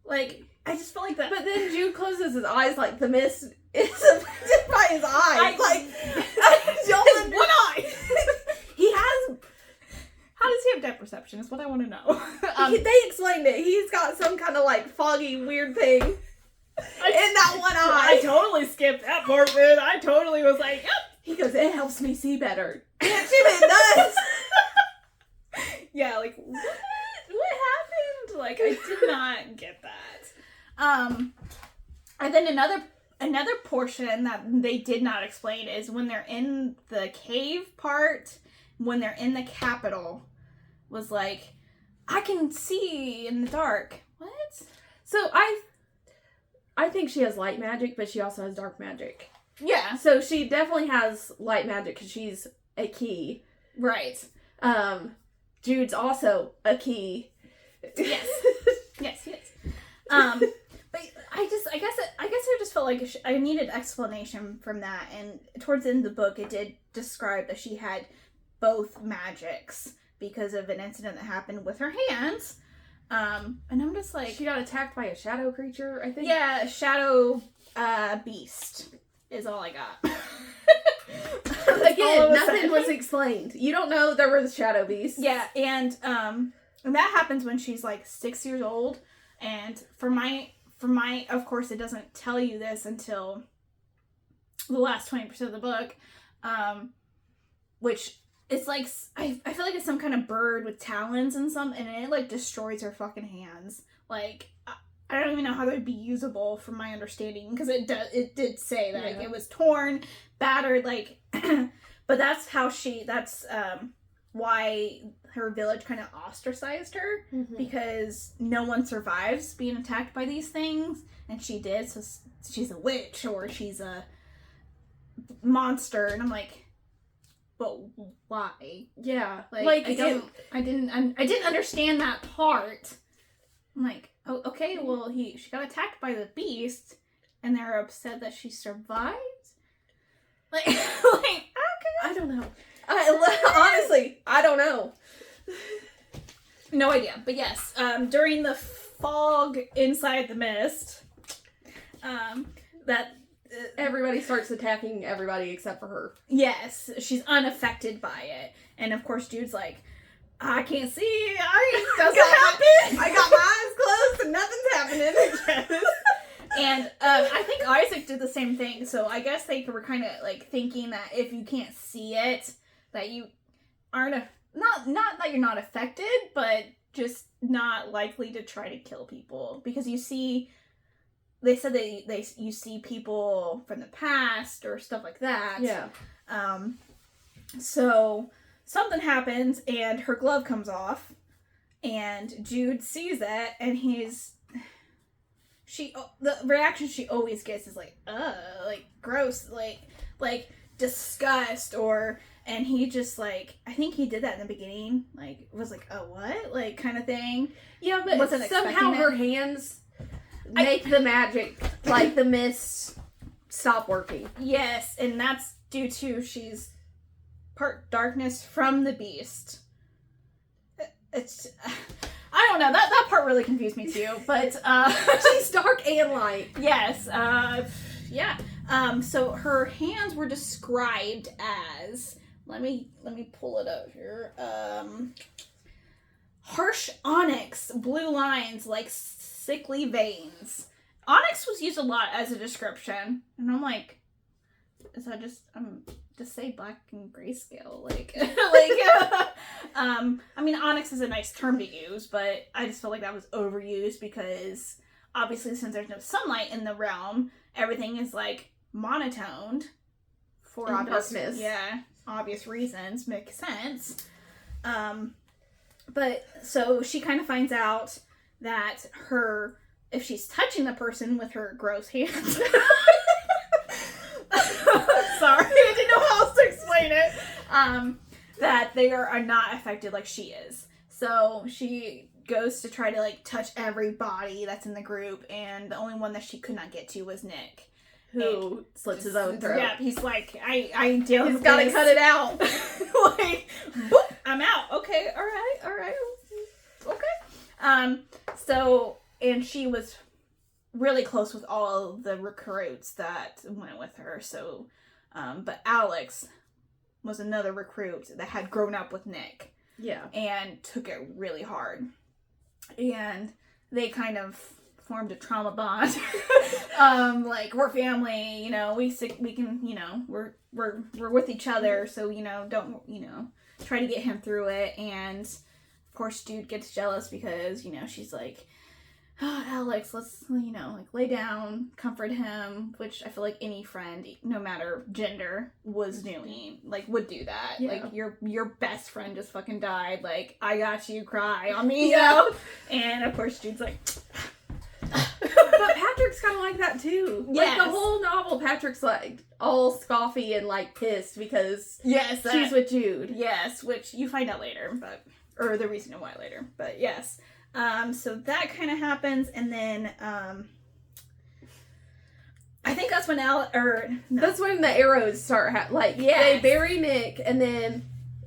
Like, I just feel like that. But then Jude closes his eyes like the mist is affected by his eyes. I don't his one eye. He has he have depth perception? Is what I want to know. They explained it. He's got some kind of like foggy weird thing in that one eye. I totally skipped that part, man. I totally was like, yep. He goes, it helps me see better. Damn, it does. Yeah, like, what happened? Like, I did not get that. And then another portion that they did not explain is when they're in the cave part, when they're in the Capitol, was like, I can see in the dark. What? So I think she has light magic, but she also has dark magic. Yeah. So she definitely has light magic because she's a key. Right. Jude's also a key. Yes. Yes. But I guess I just felt like I needed explanation from that, and towards the end of the book, it did describe that she had both magics because of an incident that happened with her hands. And I'm just like, she got attacked by a shadow creature, I think. Yeah, shadow beast is all I got. Again, nothing was explained. You don't know there was shadow beasts. Yeah, and that happens when she's like 6 years old, and for my, of course, it doesn't tell you this until the last 20% of the book, which it's like, I feel like it's some kind of bird with talons and it like destroys her fucking hands. Like, I don't even know how they would be usable from my understanding, because it did say that like, it was torn, battered, like, but that's why her village kind of ostracized her, because no one survives being attacked by these things, and she did, so she's a witch, or she's a monster, and I'm like, but why? Yeah. Like I didn't understand that part. I'm like, oh, okay, well, she got attacked by the beast, and they're upset that she survived? Like, okay. I don't know. Honestly, I don't know. No idea. But yes, during the fog inside the mist, that... everybody starts attacking everybody except for her. Yes, she's unaffected by it. And of course, Jude's like, I can't see. Doesn't happen. I got my eyes closed and nothing's happening. And I think Isaac did the same thing. So I guess they were kind of like thinking that if you can't see it, that you aren't not that you're not affected, but just not likely to try to kill people, because you see. They said you see people from the past or stuff like that. Yeah. So something happens and her glove comes off, and Jude sees that, and the reaction she always gets is like, like gross, like disgust, and he just like, I think he did that in the beginning, like was like, oh what, like kind of thing. Yeah, but somehow her hands make the magic, like the mist, stop working. Yes, and that's due to she's part darkness from the beast. It's, I don't know, that part really confused me too, but she's dark and light. Yes, yeah. So her hands were described as, let me pull it up here. Harsh onyx, blue lines like sickly veins. Onyx was used a lot as a description, and I'm like, is that just say black and grayscale, like I mean, onyx is a nice term to use, but I just felt like that was overused, because obviously since there's no sunlight in the realm, everything is like monotoned for obvious reasons. Makes sense. But so she kind of finds out that if she's touching the person with her gross hands, sorry, I didn't know how else to explain it, that they are not affected like she is. So she goes to try to like touch everybody that's in the group, and the only one that she could not get to was Nick, who slits his own throat. Yeah, he's like, I deal with He's gotta cut it out. Like, boop, I'm out. Okay, all right, okay. So, and she was really close with all the recruits that went with her. So, but Alex was another recruit that had grown up with Nick. Yeah. And took it really hard. And they kind of formed a trauma bond. Like, we're family, you know, we can, you know, we're with each other, so, you know, don't, you know, try to get him through it. And of course Jude gets jealous because, you know, she's like, oh, Alex, let's, you know, like, lay down, comfort him, which I feel like any friend, no matter gender, was doing, like, would do that. Yeah. Like, your best friend just fucking died, like, I got you, cry on me, you know? And of course Jude's like, but Patrick's kind of like that too. Yes. Like, the whole novel, Patrick's like all scoffy and like pissed because yes, she's with Jude. Yes, which you find out later, or the reason why later, but yes. So that kind of happens, and then, I think that's when that's when the arrows start, they bury Nick, and then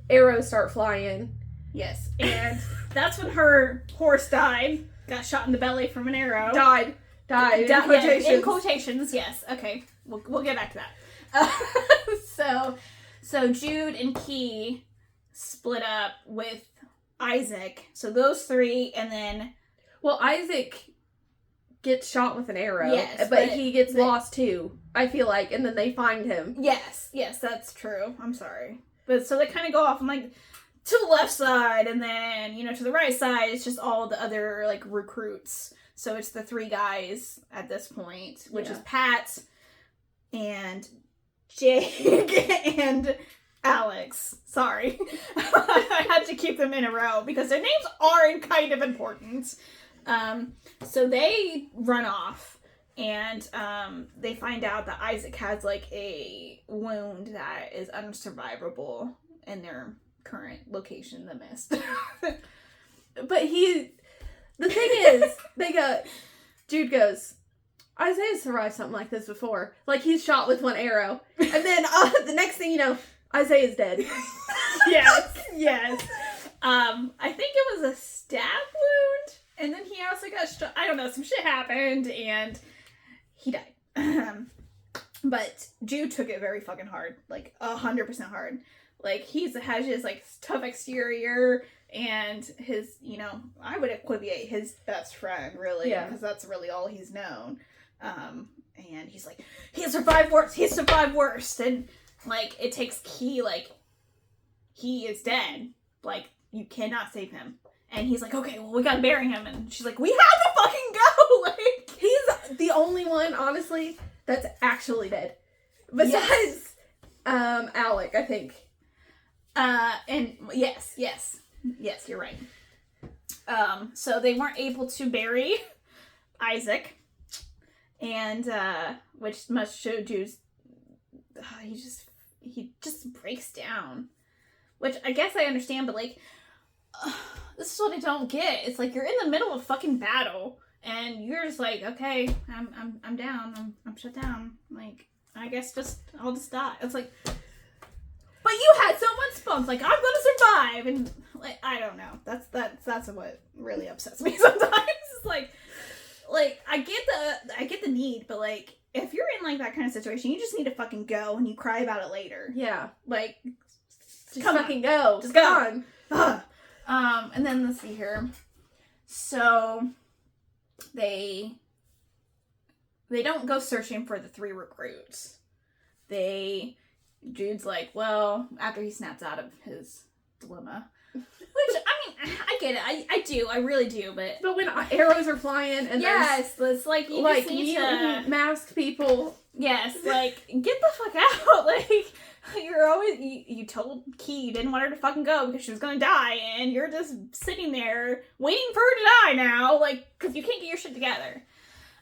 arrows start flying. Yes, and that's when her horse died, got shot in the belly from an arrow. Died. In quotations. In quotations, yes. Okay, we'll get back to that. So Jude and Key split up with Isaac. So those three, and then... Well, Isaac gets shot with an arrow. Yes, but he gets lost too, I feel like, and then they find him. Yes, that's true. I'm sorry. But so they kind of go off, and like, to the left side, and then, you know, to the right side, it's just all the other, like, recruits. So it's the three guys at this point, which is Pat, and Jake, and Alex. Sorry. I had to keep them in a row because their names are kind of important. So they run off, and they find out that Isaac has, like, a wound that is unsurvivable in their current location, the Mist. But the thing is, Jude goes, Isaiah survived something like this before. Like, he's shot with one arrow. And then the next thing you know, Isaiah's dead. Yes. I think it was a stab wound, and then he also got shot. I don't know, some shit happened, and he died. But Jude took it very fucking hard. Like, 100% hard. Like, has his, like, tough exterior, and his, you know, I would equivalent his best friend, really, because that's really all he's known. And he's like, he has survived worse, and, like, it takes Key, like, he is dead, like, you cannot save him. And he's like, okay, well, we gotta bury him, and she's like, we have to fucking go, like, he's the only one, honestly, that's actually dead. Besides, Alec, I think. And yes, you're right. So they weren't able to bury Isaac, and, which must show Jude's, he just breaks down, which I guess I understand, but, like, this is what I don't get. It's like, you're in the middle of fucking battle, and you're just like, okay, I'm down, I'm shut down, like, I guess I'll just die. It's like, but you had so much spunk, like, I'm gonna survive, and, like, I don't know. That's what really upsets me sometimes. It's like I get the need, but, like, if you're in, like, that kind of situation, you just need to fucking go, and you cry about it later. Yeah. Like, just fucking go. Just go. And then let's see here. So they don't go searching for the three recruits. Jude's like, well, after he snaps out of his dilemma, which, I mean, I get it. I do. I really do. But when arrows are flying and it's like, you just need to masked people. Yes, like, get the fuck out. Like, you're always, you told Key you didn't want her to fucking go because she was gonna die, and you're just sitting there waiting for her to die now, like, because you can't get your shit together.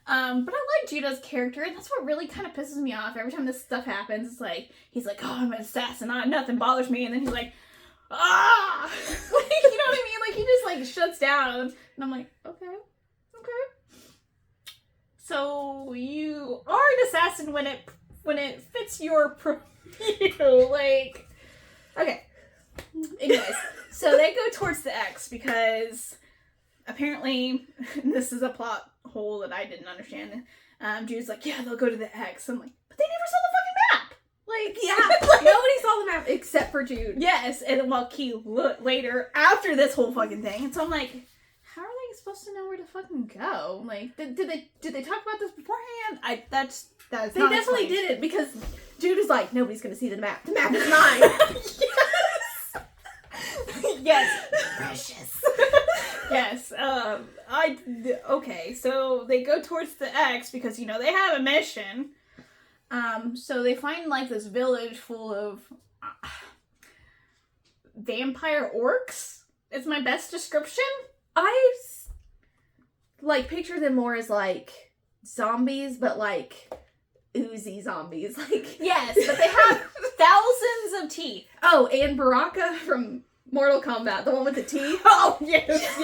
But I like Judah's character, and that's what really kind of pisses me off. Every time this stuff happens, it's like, he's like, oh, I'm an assassin, nothing bothers me, and then he's like, ah! Like, you know what I mean? Like, he just, like, shuts down, and I'm like, okay. So, you are an assassin when it fits your profile, like, okay. Anyways, so they go towards the X, because apparently, this is a plot hole that I didn't understand. Jude's like, yeah, they'll go to the X. I'm like, but they never saw the fucking map! Like, Yeah, nobody saw the map except for Jude. Yes, and while Key looked later after this whole fucking thing, and so I'm like, how are they supposed to know where to fucking go? Like, did they talk about this beforehand? That's They not definitely explained. did it because Jude is like, nobody's gonna see the map. The map is mine. Yes, precious. Yes. Okay. So they go towards the X because they have a mission. So they find like this village full of vampire orcs. Is my best description. I like picture them more as like zombies, but like oozy zombies. Like Yes, but they have thousands of teeth. oh, and Baraka from Mortal Kombat, the one with the teeth. Oh yes.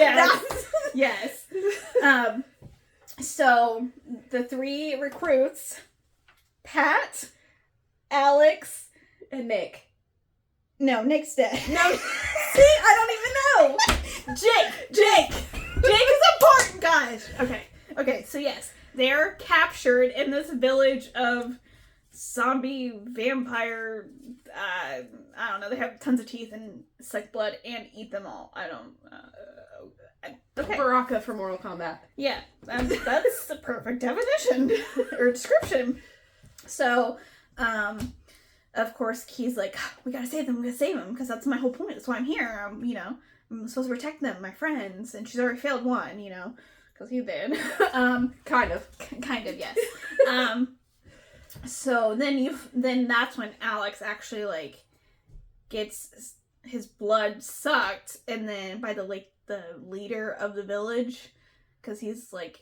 Yes. So the three recruits, Pat, Alex, And Nick. no, Nick's dead. No, see, I don't even know. Jake is important, guys. Okay, so yes, they're captured in this village of zombie vampire, I don't know, they have tons of teeth and suck blood and eat them all. Okay. Baraka from Mortal Kombat. Yeah, that's the perfect definition or description. So, of course, Key's like, we gotta save them, because that's my whole point. That's why I'm here. I'm supposed to protect them, my friends. And she's already failed one, because he did. Kind of, yes. So then that's when Alex actually like gets his blood sucked, and then by the leader of the village, because he's like,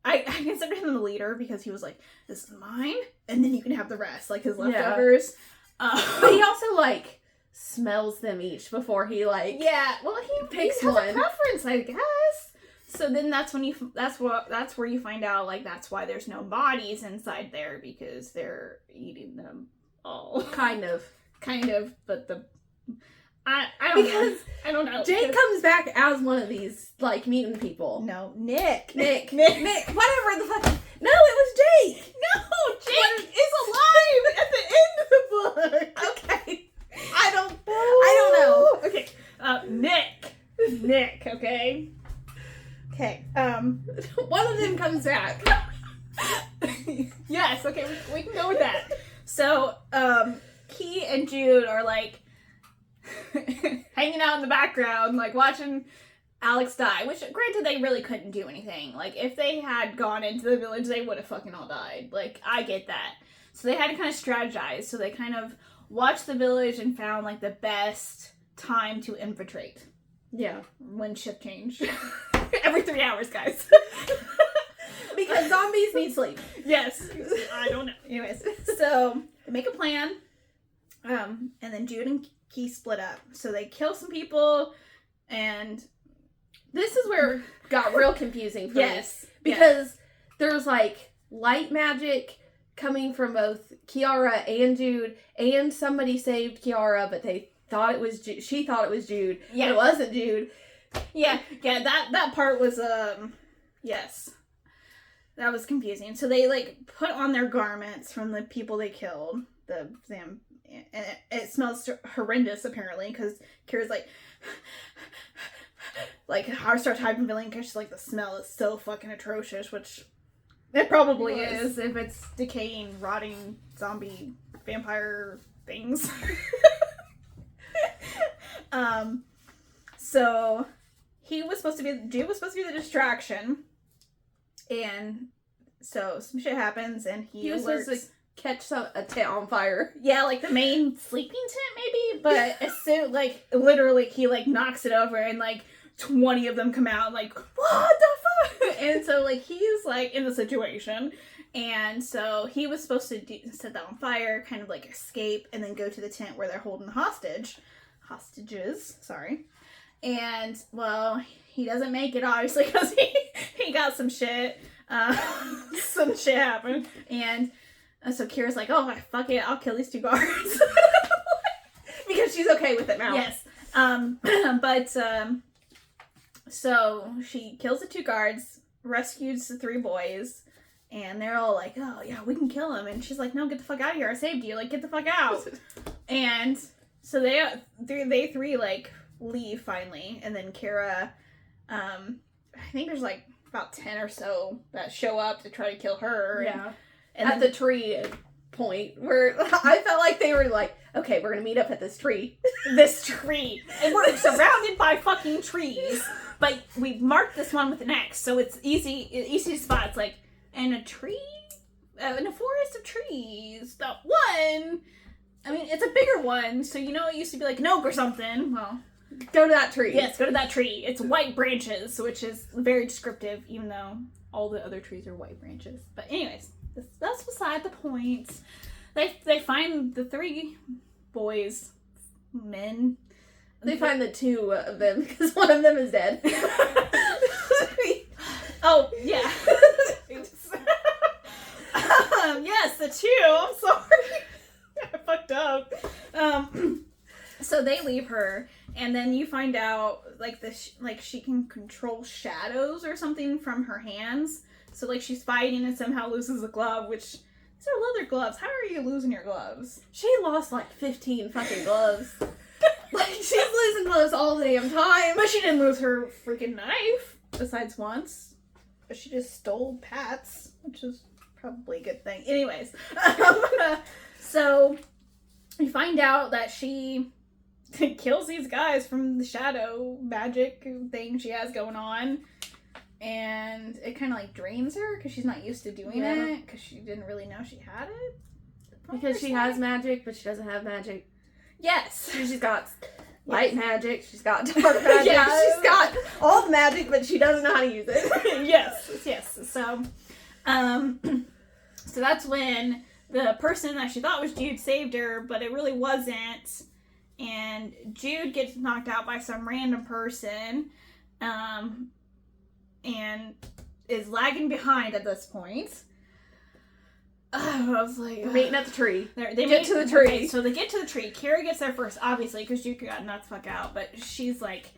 I consider him the leader because he was like, this is mine, and then you can have the rest, like his leftovers. but he also like smells them each before he like well he picks has one. a preference, I guess. So then that's where you find out like that's why there's no bodies inside there, because they're eating them all. Kind of, but I don't because know. I don't know. Jake comes back as one of these like mutant people. No, Nick, whatever the fuck. No, it was Jake. No, Jake is alive at the end of the book. Okay, I don't know. Okay, Nick. Okay. Okay. One of them comes back. Yes. Okay, we can go with that. So, Key and Jude are like hanging out in the background, like watching Alex die, which granted they really couldn't do anything. Like if they had gone into the village, they would have fucking all died. Like I get that. So they had to kind of strategize. So they kind of watched the village and found like the best time to infiltrate. Yeah. When shift change. Every 3 hours, guys. Because zombies need sleep. Yes. I don't know. Anyways, so they make a plan. And then Jude and Key split up. So they kill some people, and this is where it got real confusing for me. Because there's like light magic coming from both Kiara and Jude, and somebody saved Kiara, but they thought it was she thought it was Jude. Yeah. It wasn't Jude. Yeah, that part was yes. That was confusing. So they like put on their garments from the people they killed. And it smells horrendous apparently, because Kira's like I start hyperventilating because she's like, the smell is so fucking atrocious, which it probably is if it's decaying, rotting zombie vampire things. So Jude was supposed to be the distraction, and so some shit happens, and he was alerts. supposed to catch a tent on fire. Yeah, like the main sleeping tent maybe, but as soon, like, literally he like knocks it over, and like 20 of them come out like, what the fuck? And so like he's like in the situation, and so he was supposed to set that on fire, kind of like escape, and then go to the tent where they're holding hostages, sorry. And well, he doesn't make it, obviously, because he got some shit. Some shit happened, and so Kira's like, oh fuck it, I'll kill these 2 guards. Because she's okay with it now. Yes. So she kills the 2 guards, rescues the 3 boys, And they're all like, oh, yeah, we can kill him. And she's like, no, get the fuck out of here. I saved you. Like, get the fuck out. And so they three, like, leave finally. And then Kara, I think there's, like, about 10 or so that show up to try to kill her. Yeah. And at the tree point where I felt like they were like, okay, we're going to meet up at this tree. This tree. And we're surrounded by fucking trees. But we've marked this one with an X. So it's easy to spot. It's like, and a tree? In a forest of trees. That one. I mean, it's a bigger one. So, you know, it used to be like an oak or something. Well, go to that tree. Yes, go to that tree. It's white branches, which is very descriptive, even though all the other trees are white branches. But anyways, that's beside the point. They find the three men. They find the two of them because one of them is dead. Oh, yeah. Yes, the two. I'm sorry. I fucked up. So they leave her, and then you find out like she can control shadows or something from her hands. So like she's fighting and somehow loses a glove, which these are leather gloves. How are you losing your gloves? She lost like 15 fucking gloves. Like she's losing gloves all the damn time. But she didn't lose her freaking knife. Besides once, but she just stole Pat's, which is probably a good thing. Anyways, so you find out that she kills these guys from the shadow magic thing she has going on, and it kind of like drains her because she's not used to doing it because she didn't really know she had it. Because she has magic, but she doesn't have magic. Yes, she's got light magic. She's got dark magic. She's got all the magic, but she doesn't know how to use it. Yes. So, so that's when the person that she thought was Jude saved her, but it really wasn't. And Jude gets knocked out by some random person, and is lagging behind at this point. I was like, they're meeting at the tree. They get to the tree. Okay, so they get to the tree. Kara gets there first, obviously, because Jude got knocked the fuck out. But she's like,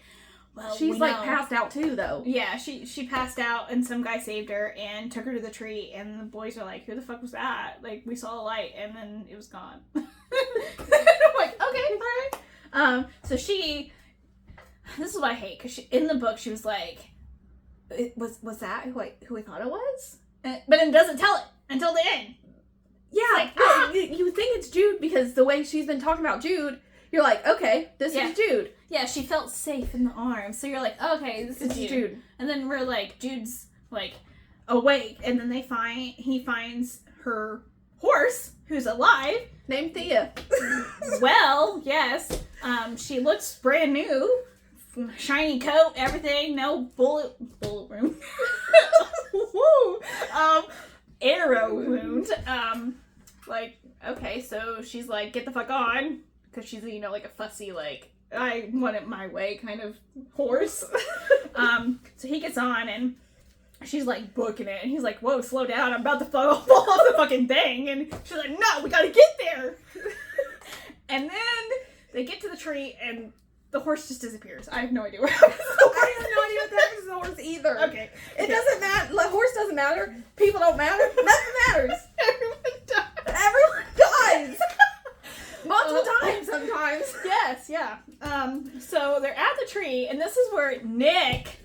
well, she's like passed out too, though. Yeah, she passed out, and some guy saved her and took her to the tree. And the boys are like, who the fuck was that? Like, we saw a light, and then it was gone. I'm like, okay, all right. So this is what I hate, because in the book she was like, was that who I thought it was? But it doesn't tell it until the end. Yeah, you think it's Jude because the way she's been talking about Jude, you're like, okay, this is Jude. Yeah, she felt safe in the arms, so you're like, okay, this is Jude. And then we're like, Jude's like awake, and then he finds her horse, who's alive, named Thea. Well, yes, she looks brand new, shiny coat, everything, no bullet wound, woo, arrow wound, like, okay, so she's like, get the fuck on, because she's, you know, like a fussy, like, I want it my way kind of horse. So he gets on, and she's like booking it, and he's like, whoa, slow down, I'm about to fall off the fucking thing, and she's like, no, we gotta get there. And then they get to the tree, and the horse just disappears. I have no idea what happens. I have no idea what happens to the horse either. Okay. It doesn't matter. The horse doesn't matter. People don't matter. Nothing matters. Everyone dies. Multiple times sometimes. Yes, yeah. So they're at the tree, and this is where Nick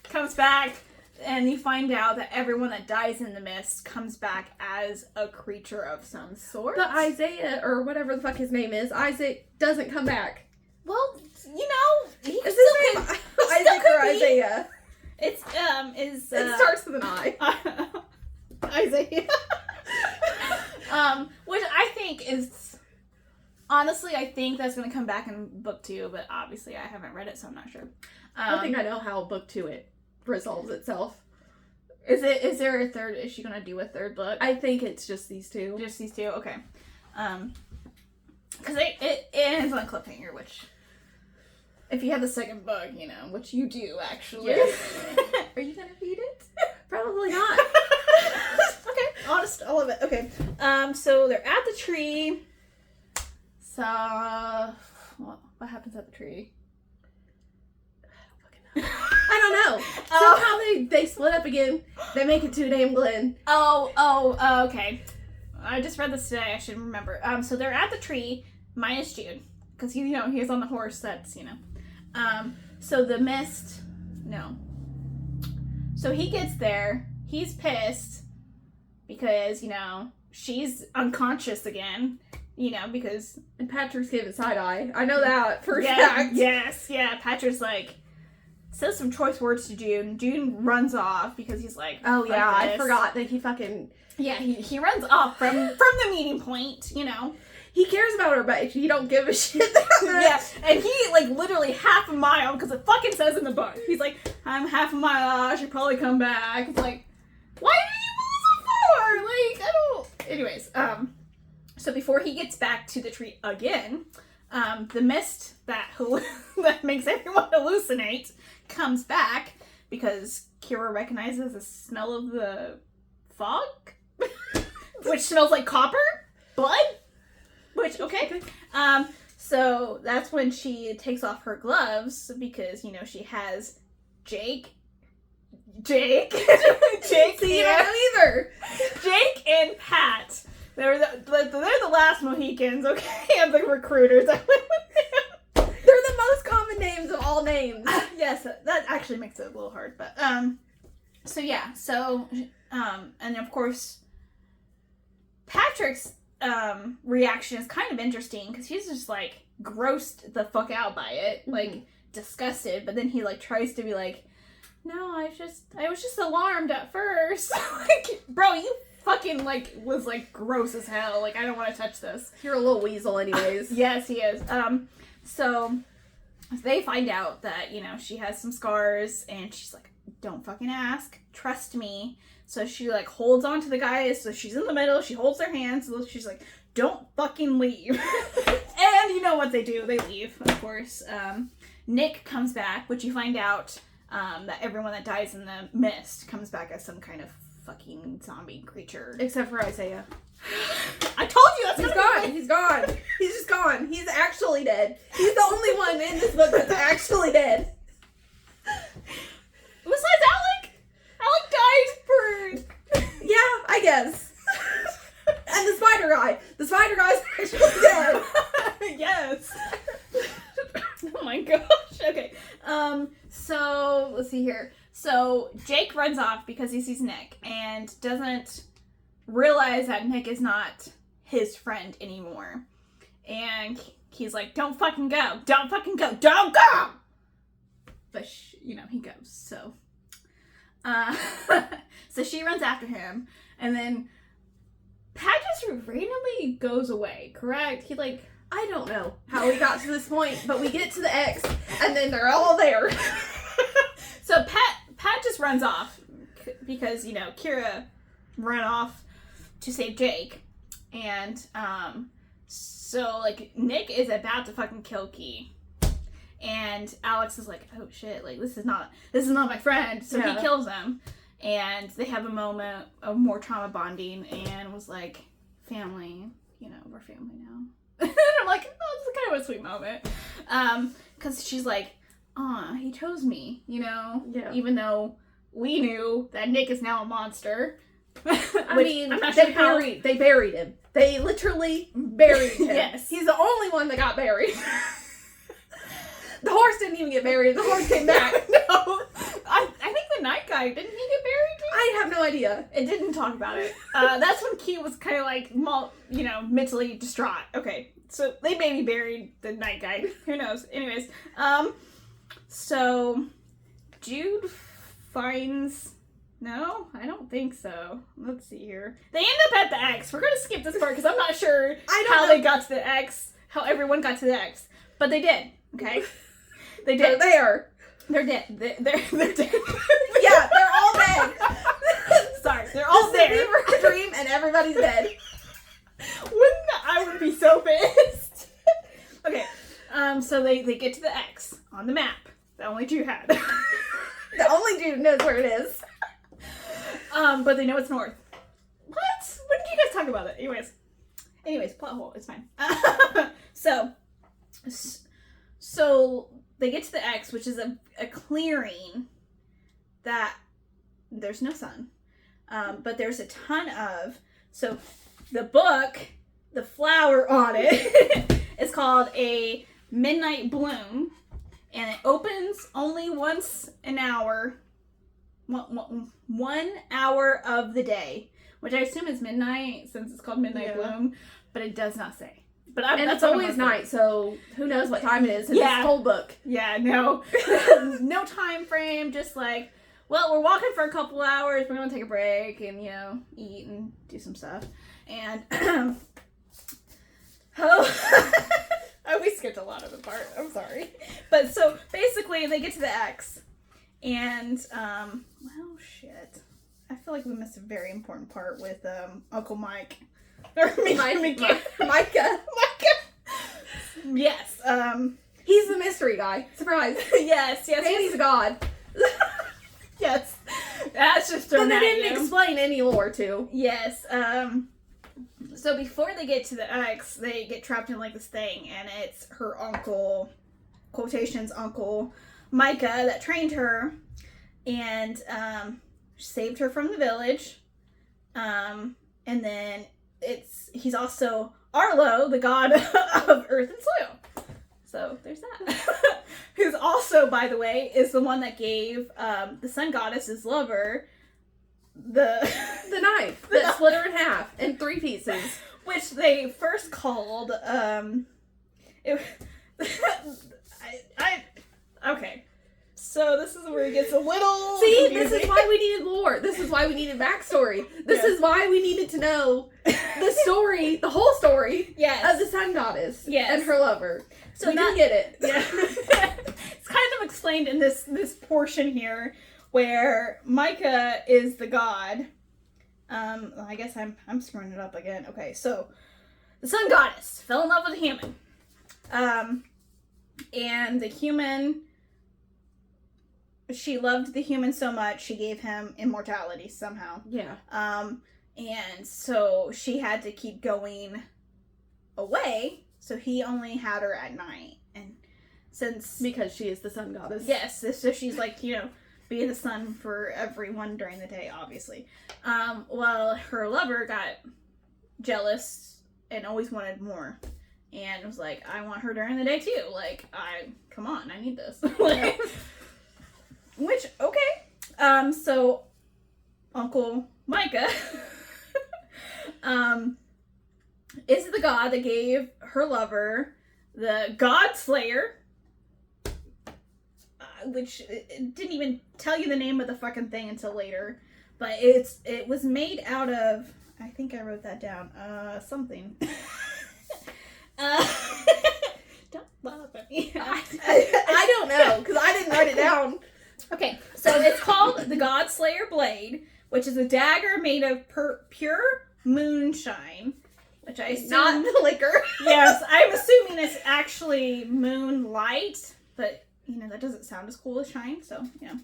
comes back, and you find out that everyone that dies in the mist comes back as a creature of some sort. But Isaiah, or whatever the fuck his name is, Isaac doesn't come back. Well, you know, he is his name Isaac or Isaiah? It's it starts with an I. Isaiah. Which I think is, honestly, I think that's going to come back in book 2, but obviously I haven't read it, so I'm not sure. I don't think I know how book 2 it resolves itself. Is there a third? Is she going to do a third book? I think it's just these two. Just these two? Okay. Because it ends on a cliffhanger, which, if you have the second book, you know, which you do, actually. Yes. Are you going to read it? Probably not. Okay. Honest, I love it. Okay. So they're at the tree. So, what happens at the tree? I don't fucking know. I don't know. Somehow they split up again. They make it to Dame Glen. Okay. I just read this today. I should remember. So they're at the tree, minus Jude, because he was on the horse. That's So the mist. No. So he gets there. He's pissed because she's unconscious again. Because and Patrick's giving side eye. I know that for a fact. Yes, yeah. Patrick's like says some choice words to June. June runs off because he's like, oh yeah, I forgot that he fucking he runs off from the meeting point. He cares about her, but he don't give a shit. Yeah, and he like literally half a mile because it fucking says in the book. He's like, I'm half a mile. I should probably come back. It's like, why did you move so far? Like I don't. Anyways, So before he gets back to the tree again, the mist that makes everyone hallucinate comes back because Kira recognizes the smell of the fog, which smells like copper, blood. Which okay. So that's when she takes off her gloves because she has Jake. See, you don't know either. Jake and Pat. They're the last Mohicans, okay, of the recruiters. They're the most common names of all names. Yes, that actually makes it a little hard, but and of course, Patrick's reaction is kind of interesting because he's just like grossed the fuck out by it, like disgusted, but then he like tries to be like, no, I was just alarmed at first. Like, bro, you fucking was gross as hell. Like, I don't want to touch this. You're a little weasel anyways. Yes, he is. So they find out that, she has some scars and she's like, don't fucking ask. Trust me. So she holds on to the guys. So she's in the middle. She holds their hands. So she's like, don't fucking leave. And you know what they do. They leave, of course. Nick comes back, which you find out that everyone that dies in the mist comes back as some kind of fucking zombie creature. Except for Isaiah. I told you that's He's gone. He's gone. He's just gone. He's actually dead. He's the only one in this book that's actually dead. Besides Alec. Alec died for... Yeah, I guess. And the spider guy. The spider guy's actually dead. Yes. Oh my gosh. Okay. So let's see here. So Jake runs off because he sees Nick and doesn't realize that Nick is not his friend anymore. And he's like, don't fucking go. Don't fucking go. Don't go! But, he goes. So, so she runs after him. And then Pat just randomly goes away, correct? He I don't know how we got to this point, but we get to the X, and then they're all there. So Pat just runs off because, Kira ran off to save Jake. And, so, Nick is about to fucking kill Key. And Alex is like, oh shit, this is not my friend. So he kills him. And they have a moment of more trauma bonding and was like, family, we're family now. And I'm like, oh, this is kind of a sweet moment. Because she's like, aw, he chose me, Yeah. even though we knew that Nick is now a monster. I mean, they buried him. They literally buried him. Yes. He's the only one that got buried. The horse didn't even get buried. The horse came back. No. I think the night guy, didn't he get buried? I have no idea. It didn't talk about it. That's when Key was kind of mentally distraught. Okay, so they maybe buried the night guy. Who knows? Anyways, so Jude finds... No, I don't think so. Let's see here. They end up at the X. We're going to skip this part because I'm not sure they got to the X, how everyone got to the X. But they did, okay? They did. They're there. They're dead. They're dead. Yeah, they're all dead. Sorry, they're all there. This is a fever dream and everybody's dead. I would be so pissed. Okay, so they get to the X on the map that only Jude had. The only Jude knows where it is. But they know it's north. What? When did you guys talk about it? Anyways, plot hole. It's fine. So they get to the X, which is a clearing that there's no sun, but there's a ton of, so the book, the flower on it is called a midnight bloom, and it opens only once an hour, 1 hour of the day, which I assume is midnight since it's called midnight bloom, but it does not say. But and it's always night, so who knows what time it is in this whole book. Yeah, no. No time frame, just like, well, we're walking for a couple hours, we're going to take a break and, you know, eat and do some stuff. And, we skipped a lot of the part, I'm sorry. But so, basically, they get to the X, and, well, shit. I feel like we missed a very important part with, Uncle Mike. Or Micah. Yes. He's the mystery guy. Surprise. Yes. He's a god. Yes. That's just But they didn't explain any lore to. Yes. So before they get to the X, they get trapped in like this thing, and it's her uncle, quotations uncle, Micah, that trained her, and saved her from the village. And then he's also Arlo, the god of earth and soil. So there's that. Who's also, by the way, is the one that gave the sun goddess's lover the knife that split her in half in 3 pieces, which they first called okay. So this is where it gets a little confusing. This is why we needed lore. This is why we needed backstory. This is why we needed to know the story, the whole story of the sun goddess and her lover. So we didn't get it. Yeah. It's kind of explained in this portion here where Micah is the god. I guess I'm screwing it up again. Okay, so the sun goddess fell in love with a human. And the human, she loved the human so much, she gave him immortality somehow. Yeah. And so she had to keep going away, so he only had her at night. And because she is the sun goddess. Yes, so she's like, you know, be the sun for everyone during the day, obviously. Well, her lover got jealous and always wanted more. And was like, I want her during the day too. Like, come on, I need this. Like, which, okay. So, Uncle Micah, is the god that gave her lover the God Slayer, which it didn't even tell you the name of the fucking thing until later. But it was made out of, I think I wrote that down, something. Don't laugh at me. I don't know, because I didn't write it down. Okay, so it's called the God Slayer Blade, which is a dagger made of pure moonshine, which I assume... Not the liquor. Yes, I'm assuming it's actually moonlight, but, you know, that doesn't sound as cool as shine, so, yeah.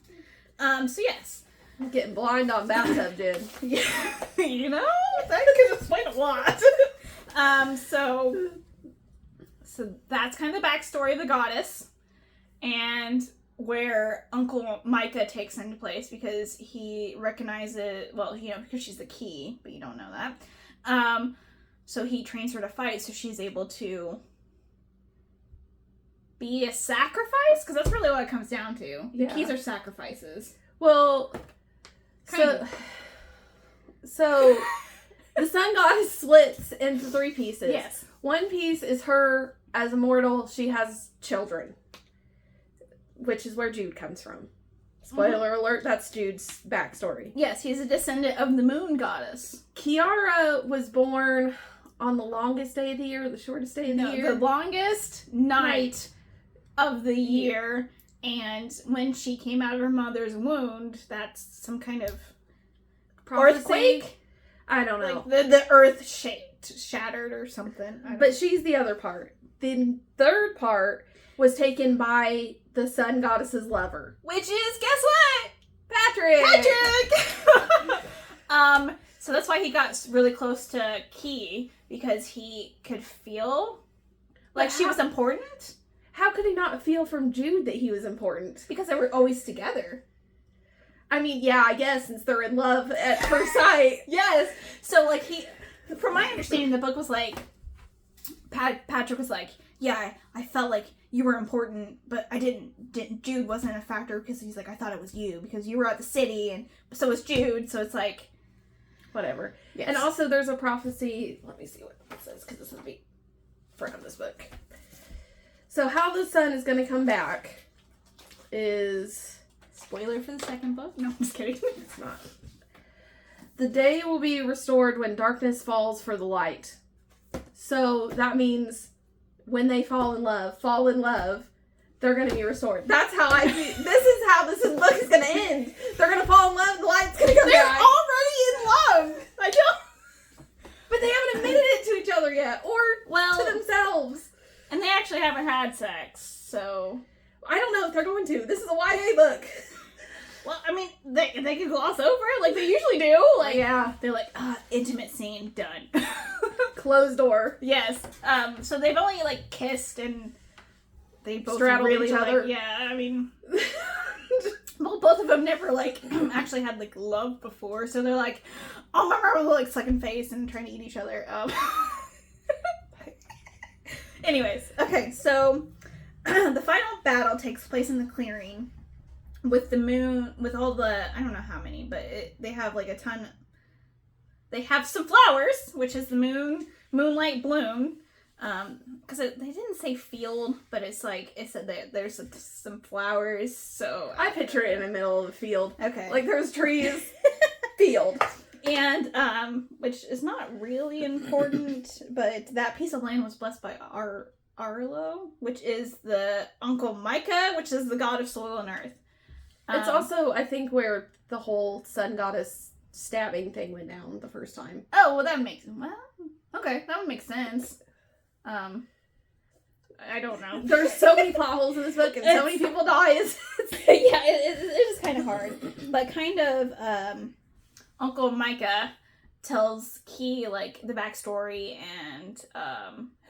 So, yes. I'm getting blind on bathtub, dude. Yeah, you know, that could explain a lot. So that's kind of the backstory of the goddess, and where Uncle Micah takes into place, because he recognizes, well, you know, because she's the key, but you don't know that. So he trains her to fight, so she's able to be a sacrifice, because that's really what it comes down to. The keys are sacrifices. Well, so the sun goddess splits into 3 pieces. Yes. One piece is her as a mortal. She has children, which is where Jude comes from. Spoiler alert, that's Jude's backstory. Yes, he's a descendant of the moon goddess. Kiara was born on the longest day of the year, or the shortest day of the year? The longest night of the year. And when she came out of her mother's wound, that's some kind of earthquake. I don't know. Like the earth shattered or something. But she's the other part. The third part was taken by the sun goddess's lover. Which is, guess what? Patrick! So that's why he got really close to Key, because he could feel like she was important. How could he not feel from Jude that he was important? Because they were always together. I mean, yeah, I guess, since they're in love at first sight. Yes. So, like, from my understanding, the book was like, Patrick was like, yeah, I felt like you were important, but I didn't Jude wasn't a factor because he's like, I thought it was you because you were at the city, and so was Jude, so it's like, whatever. yes. And also there's a prophecy, let me see what it says, because this is the front of this book. So how the sun is going to come back is... Spoiler for the second book? No, I'm just kidding. It's not. The day will be restored when darkness falls for the light. So that means when they fall in love, they're going to be restored. That's how I see. This is how this book is going to end. They're going to fall in love, the light's going to come They're back. already in love! I don't... But they haven't admitted it to each other yet, or to themselves. And they actually haven't had sex, so... I don't know if they're going to. This is a YA book. Well, I mean, they could gloss over it like they usually do. Like, yeah. They're like, intimate scene, done. Closed door. Yes. So they've only, like, kissed and they both straddled really, each other. like, yeah, I mean... Well, both of them never, like, actually had, like, love before, so they're like, oh, my God, like, sucking face and trying to eat each other. Anyways, okay, so the final battle takes place in the clearing with the moon, with all the, I don't know how many, but they have, like, a ton. They have some flowers, which is the moonlight bloom. Because they didn't say field, but it's like, it said that there's some flowers, so... I picture it in the middle of the field. Okay. Like, there's trees, field. And, which is not really important, but that piece of land was blessed by Arlo, which is the Uncle Micah, which is the god of soil and earth. It's also, I think, where the whole sun goddess stabbing thing went down the first time. Oh, well, okay, that would make sense. I don't know. There's so many plot holes in this book, and so many people die. Yeah, it is kind of hard. But kind of, Uncle Micah tells Key, like, the backstory and,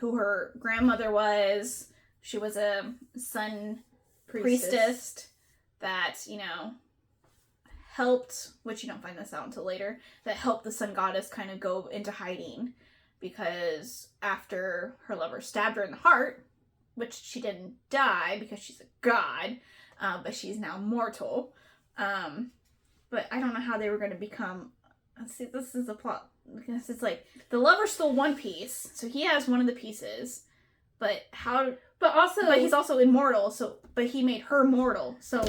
who her grandmother was. She was a sun priestess that, you know, helped, which you don't find this out until later, that helped the sun goddess kind of go into hiding. Because after her lover stabbed her in the heart, which she didn't die because she's a god, but she's now mortal. But I don't know how they were going to become... See, this is a plot. Because it's like, the lover stole one piece, so he has one of the pieces. But how... But he's also immortal, so... But he made her mortal, so...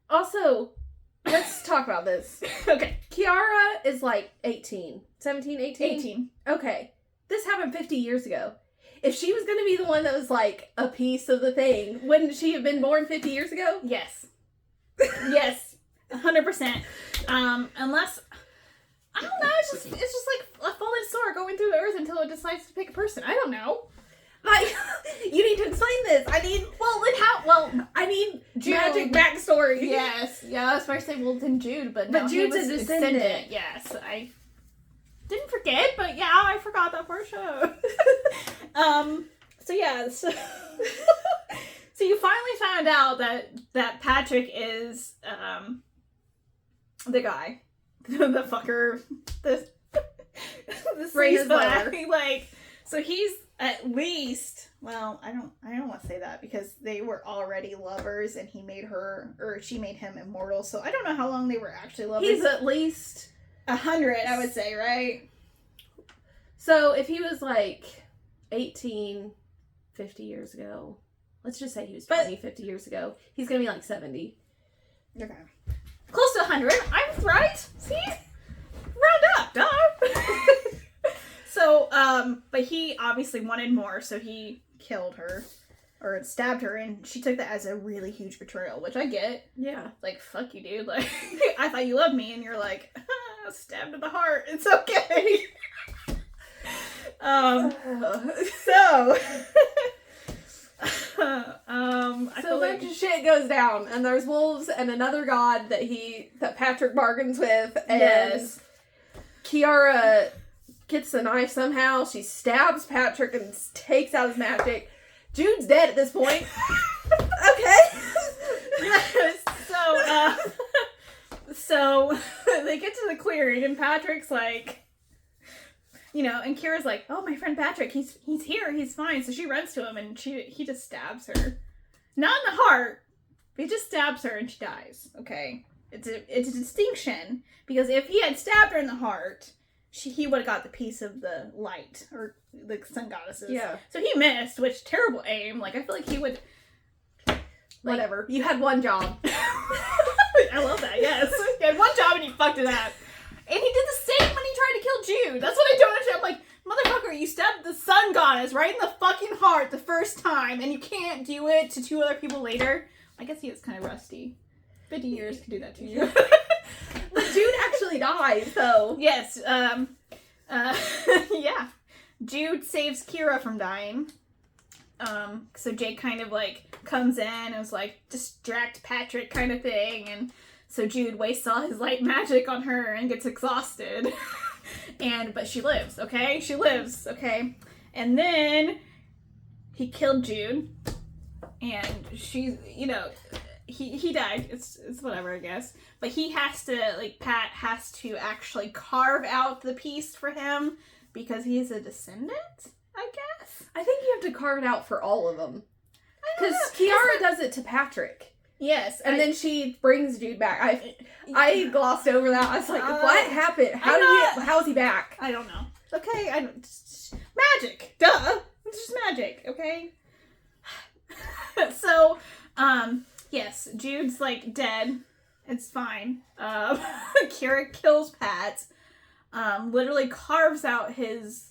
Also, let's talk about this. Okay. Kiara is like 18. 17, 18? 18. Okay. This happened 50 years ago. If she was going to be the one that was like a piece of the thing, wouldn't she have been born 50 years ago? Yes. Yes. 100%. Unless... I don't know, it's just like a falling star going through the earth until it decides to pick a person. I don't know. Like, you need to explain this. I need Jude. Magic backstory. Yes. Yeah, I was about to say, well, then Jude, but no, Jude's he was a descendant. Yes, I didn't forget, but yeah, I forgot that part show. So yeah, so you finally found out that Patrick is, the guy. The fucker. The Raina's guy. lover. Like, so he's at least, well, I don't want to say that because they were already lovers and she made him immortal, so I don't know how long they were actually lovers. He's at least 100, I would say, right? So if he was like 18, 50 years ago, let's just say he was 20, 50 years ago, he's gonna be like 70. Okay. Close to 100. I was right. See? Round up, dog. So, but he obviously wanted more, so he killed her. Or stabbed her, and she took that as a really huge betrayal, which I get. Yeah. Like, fuck you, dude. Like, I thought you loved me, and you're like, stabbed in the heart. It's okay. So... So a bunch of shit goes down, and there's wolves and another god that Patrick bargains with, and yes. Kiara gets the knife somehow. She stabs Patrick and takes out his magic. Jude's dead at this point. Okay. Yes. So, So they get to the clearing, and Patrick's like, and Kira's like, oh, my friend Patrick, he's here, he's fine. So she runs to him, and he just stabs her. Not in the heart, but he just stabs her, and she dies. Okay, it's a distinction, because if he had stabbed her in the heart, he would have got the piece of the light, or the sun goddesses. Yeah. So he missed, which terrible aim. Like, I feel like he would. Whatever. You had one job. I love that, yes. He had one job and he fucked it up. And he did the same when he tried to kill Jude. That's what I don't understand. I'm like, motherfucker, you stabbed the sun goddess right in the fucking heart the first time, and you can't do it to 2 other people later. I guess he was kind of rusty. 50 years could do that to you. But Jude actually dies, though. Yes, yeah. Jude saves Kira from dying. So Jake kind of, like, comes in and was like, distract Patrick kind of thing, and so Jude wastes all his light magic on her and gets exhausted. But she lives, okay? She lives, okay? And then he killed Jude, and she's, he died. It's whatever, I guess. But he has to, like, Pat has to actually carve out the piece for him because he's a descendant, I guess. I think you have to carve it out for all of them. Because Kiara does it to Patrick. Yes. And then she brings Jude back. I glossed over that. I was like, what happened? How is he back? I don't know. Okay, magic. Duh. It's just magic, okay? So, yes, Jude's, like, dead. It's fine. Kira kills Pat. Literally carves out his...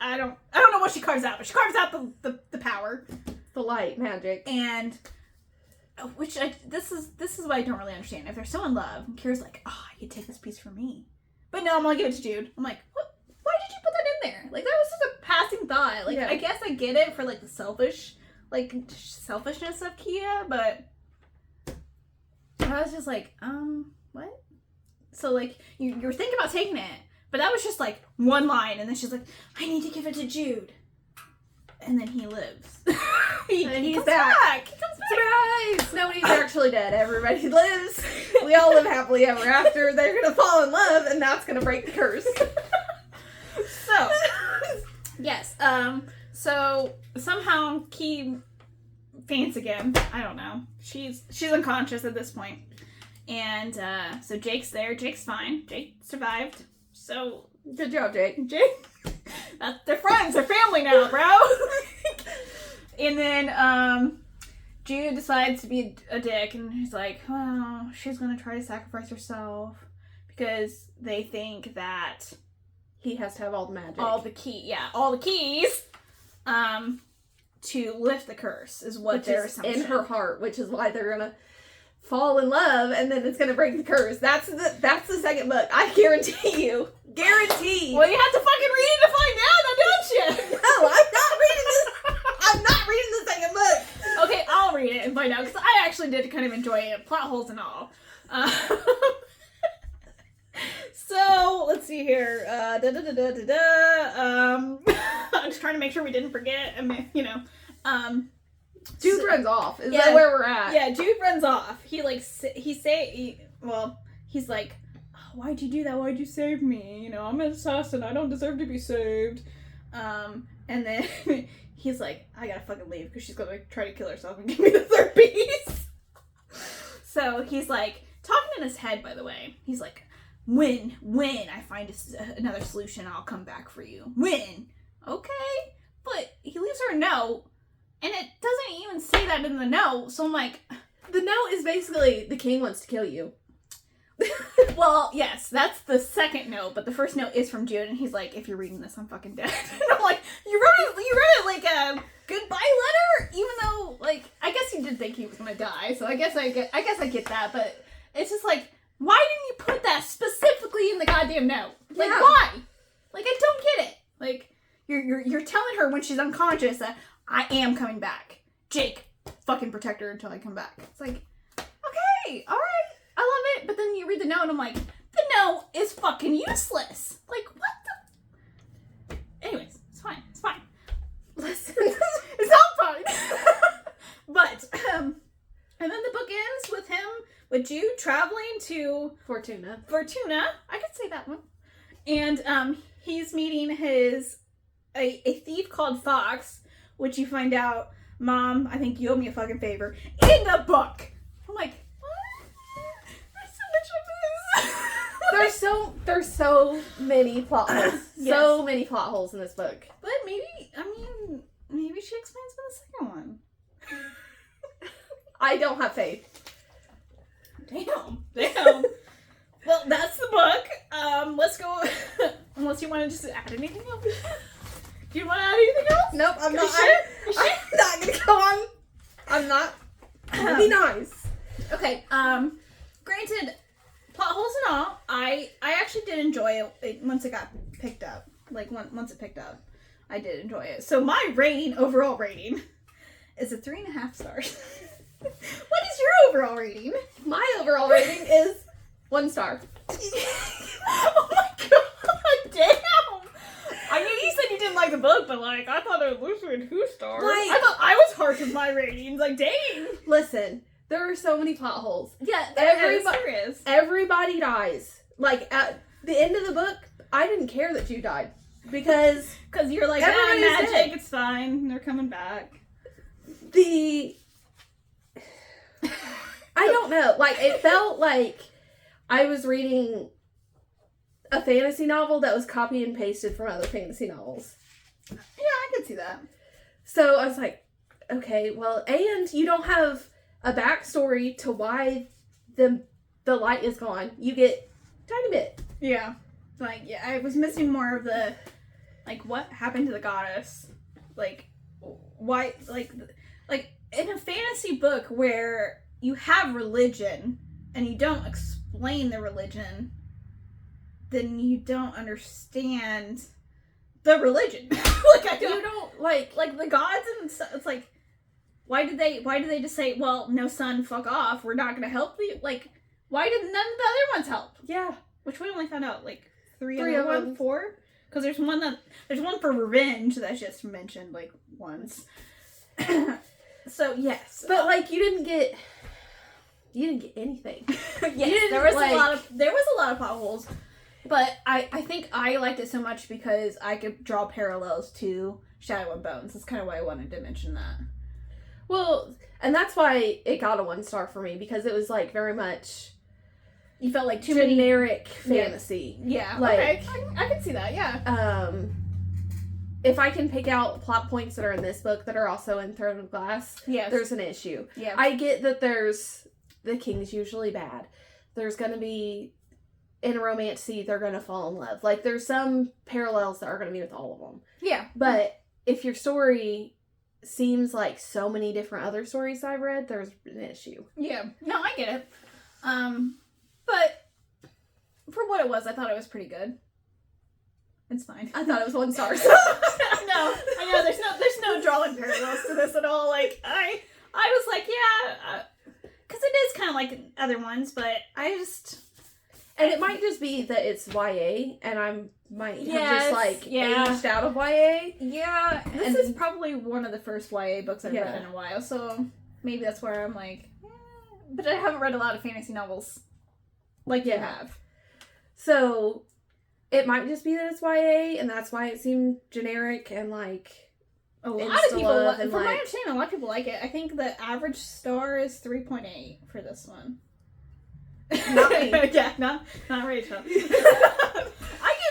I don't know what she carves out, but she carves out the power. The light magic. And... this is what I don't really understand. If they're so in love, and Kira's like, oh, I could take this piece from me. But no, I'm gonna give it to Jude. I'm like, what? Why did you put that in there? Like, that was just a passing thought. Like, yeah. I guess I get it for, like, the selfishness of Kia, but I was just like, what? So, like, you were thinking about taking it, but that was just, like, one line, and then she's like, I need to give it to Jude. And then he lives. He's back. He comes back. Surprise! Nobody's actually dead. Everybody lives. We all live happily ever after. They're gonna fall in love, and that's gonna break the curse. So, yes. So somehow Key faints again. I don't know. She's unconscious at this point. And so Jake's there. Jake's fine. Jake survived. So good job, Jake. They're friends. They're family now, bro. And then Jude decides to be a dick, and he's like, oh, she's gonna try to sacrifice herself because they think that he has to have all the magic. All the keys to lift the curse is what their assumption. In her heart, which is why they're gonna fall in love, and then it's gonna break the curse. That's the second book. I guarantee you. Guarantee. Well, you have to fucking read it to find out, now, don't you? No, I'm not reading this. I'm not reading the second book. Okay, I'll read it and find out, because I actually did kind of enjoy it, plot holes and all. So, let's see here. I'm just trying to make sure we didn't forget. I mean, Jude runs off. Is that where we're at? Yeah, Jude runs off. He's like, why'd you do that? Why'd you save me? I'm an assassin. I don't deserve to be saved. And then he's like, I gotta fucking leave because she's gonna try to kill herself and give me the third piece. So he's like, talking in his head, by the way. He's like, when I find another solution, I'll come back for you. When? Okay. But he leaves her a note, and it doesn't even say that in the note, so I'm like... The note is basically, the king wants to kill you. Well, yes, that's the second note, but the first note is from Jude, and he's like, if you're reading this, I'm fucking dead. And I'm like, you read it like a goodbye letter? Even though, like, I guess he did think he was gonna die, so I guess I get that, but it's just like, why didn't you put that specifically in the goddamn note? Like, why? Like, I don't get it. Like, you're telling her when she's unconscious that I am coming back. Jake, fucking protect her until I come back. It's like, okay, alright. I love it, but then you read the note and I'm like, the note is fucking useless. Like, what the... Anyways, it's fine. Listen, it's not fine. But, and then the book ends with Jew traveling to Fortuna. I could say that one. And he's meeting a thief called Fox, which you find out, Mom, I think you owe me a fucking favor, in the book. I'm like, what? There's so much of this. There's so many plot holes. Yes. So many plot holes in this book. But maybe she explains in the second one. I don't have faith. Damn. Well, that's the book. Let's go. Unless you want to just add anything else. Do you want to add anything else? Nope, I'm not. You sure? I'm not gonna go on. I'm not. Be nice. Okay. Granted, plot holes and all, I actually did enjoy it once it got picked up. Like once it picked up, I did enjoy it. So my overall rating, is a 3.5 stars. What is your overall rating? My overall rating is 1 star. Oh my god, damn! I knew you said you didn't like the book, but like I thought it was in 2 stars. Like, I thought I was harsh with my ratings. Like, dang. Listen, there are so many plot holes. Yeah, there is. Everybody dies. Like at the end of the book, I didn't care that you died because you're like, magic, dead. It's fine. They're coming back. I don't know. Like, it felt like I was reading a fantasy novel that was copied and pasted from other fantasy novels. Yeah, I could see that. So I was like, okay, well, and you don't have a backstory to why the light is gone. You get a tiny bit. Yeah. Like, yeah, I was missing more of the, like, what happened to the goddess? Like, why, like in a fantasy book where you have religion and you don't explain the religion, then you don't understand the religion. You don't like the gods and stuff. It's like, why did they just say, well, no, son, fuck off, we're not gonna help you? Like, why did none of the other ones help? Yeah. Which we only found out like three of them. them. 4? Because there's one for revenge that's just mentioned like once. So yes, but like you didn't get anything. Yes, there was a lot of plot holes, but I think I liked it so much because I could draw parallels to Shadow and Bones. That's kind of why I wanted to mention that. Well, and that's why it got a 1 star for me, because it was like very much. You felt like too generic fantasy. Yeah, like, okay, I can see that. Yeah. If I can pick out plot points that are in this book that are also in Throne of Glass, yes, there's an issue. Yeah. I get that the king's usually bad. There's gonna be, in a romance scene, they're gonna fall in love. Like, there's some parallels that are gonna be with all of them. Yeah. But if your story seems like so many different other stories I've read, there's an issue. Yeah. No, I get it. But for what it was, I thought it was pretty good. It's fine. I thought it was 1 star. I know. There's no drawing parallels to this at all. Like I was like, yeah, because it is kind of like other ones, but and it might just be that it's YA, and I might have just like aged out of YA. Yeah, this is probably one of the first YA books I've read in a while, so maybe that's where I'm like, but I haven't read a lot of fantasy novels like you have. So it might just be that it's YA, and that's why it seemed generic and like a lot of people. From my understanding, a lot of people like it. I think the average star is 3.8 for this one. Not me. Yeah, not Rachel. I give it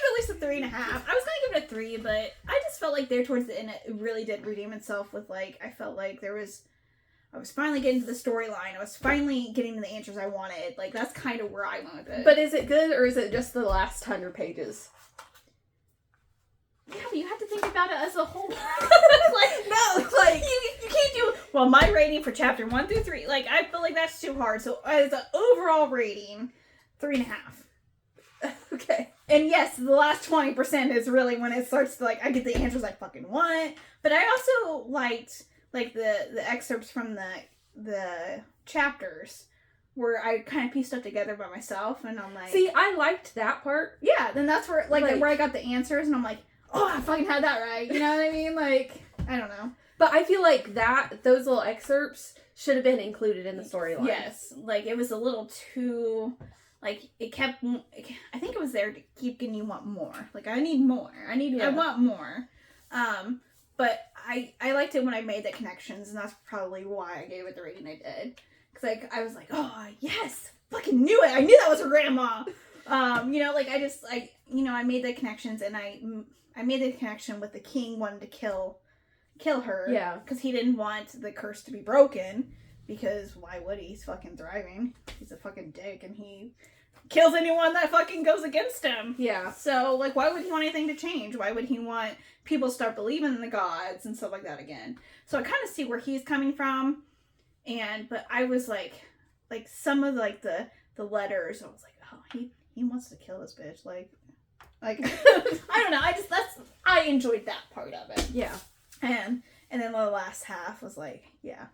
at least a 3.5. I was gonna give it a 3, but I just felt like there towards the end it really did redeem itself with like I felt like I was finally getting to the storyline. I was finally getting to the answers I wanted. Like, that's kind of where I went with it. But is it good, or is it just the last 100 pages? Yeah, but you have to think about it as a whole. You can't do. Well, my rating for chapter 1 through 3, like, I feel like that's too hard. So, as an overall rating, 3.5. Okay. And yes, the last 20% is really when it starts to, like, I get the answers I fucking want. But I also liked, like, the excerpts from the chapters where I kind of pieced stuff together by myself, and I'm like... See, I liked that part. Yeah, then that's where, where I got the answers, and I'm like, oh, I fucking had that right. You know what I mean? Like, I don't know. But I feel like those little excerpts should have been included in the storyline. Yes, like it was a little too, like it kept. I think it was there to keep getting you want more. Like I need more. I want more. But I liked it when I made the connections, and that's probably why I gave it the rating I did. Because like I was like, oh yes, fucking knew it. I knew that was her grandma. You know, like I made the connections, and I made the connection with the king wanting to kill her. Yeah. Because he didn't want the curse to be broken. Because why would he? He's fucking thriving. He's a fucking dick, and he kills anyone that fucking goes against him. Yeah. So, like, why would he want anything to change? Why would he want people to start believing in the gods and stuff like that again? So I kind of see where he's coming from. But I was like some of like the letters, I was like, oh, he wants to kill this bitch. Like I don't know. I enjoyed that part of it. Yeah. And then the last half was like, yeah,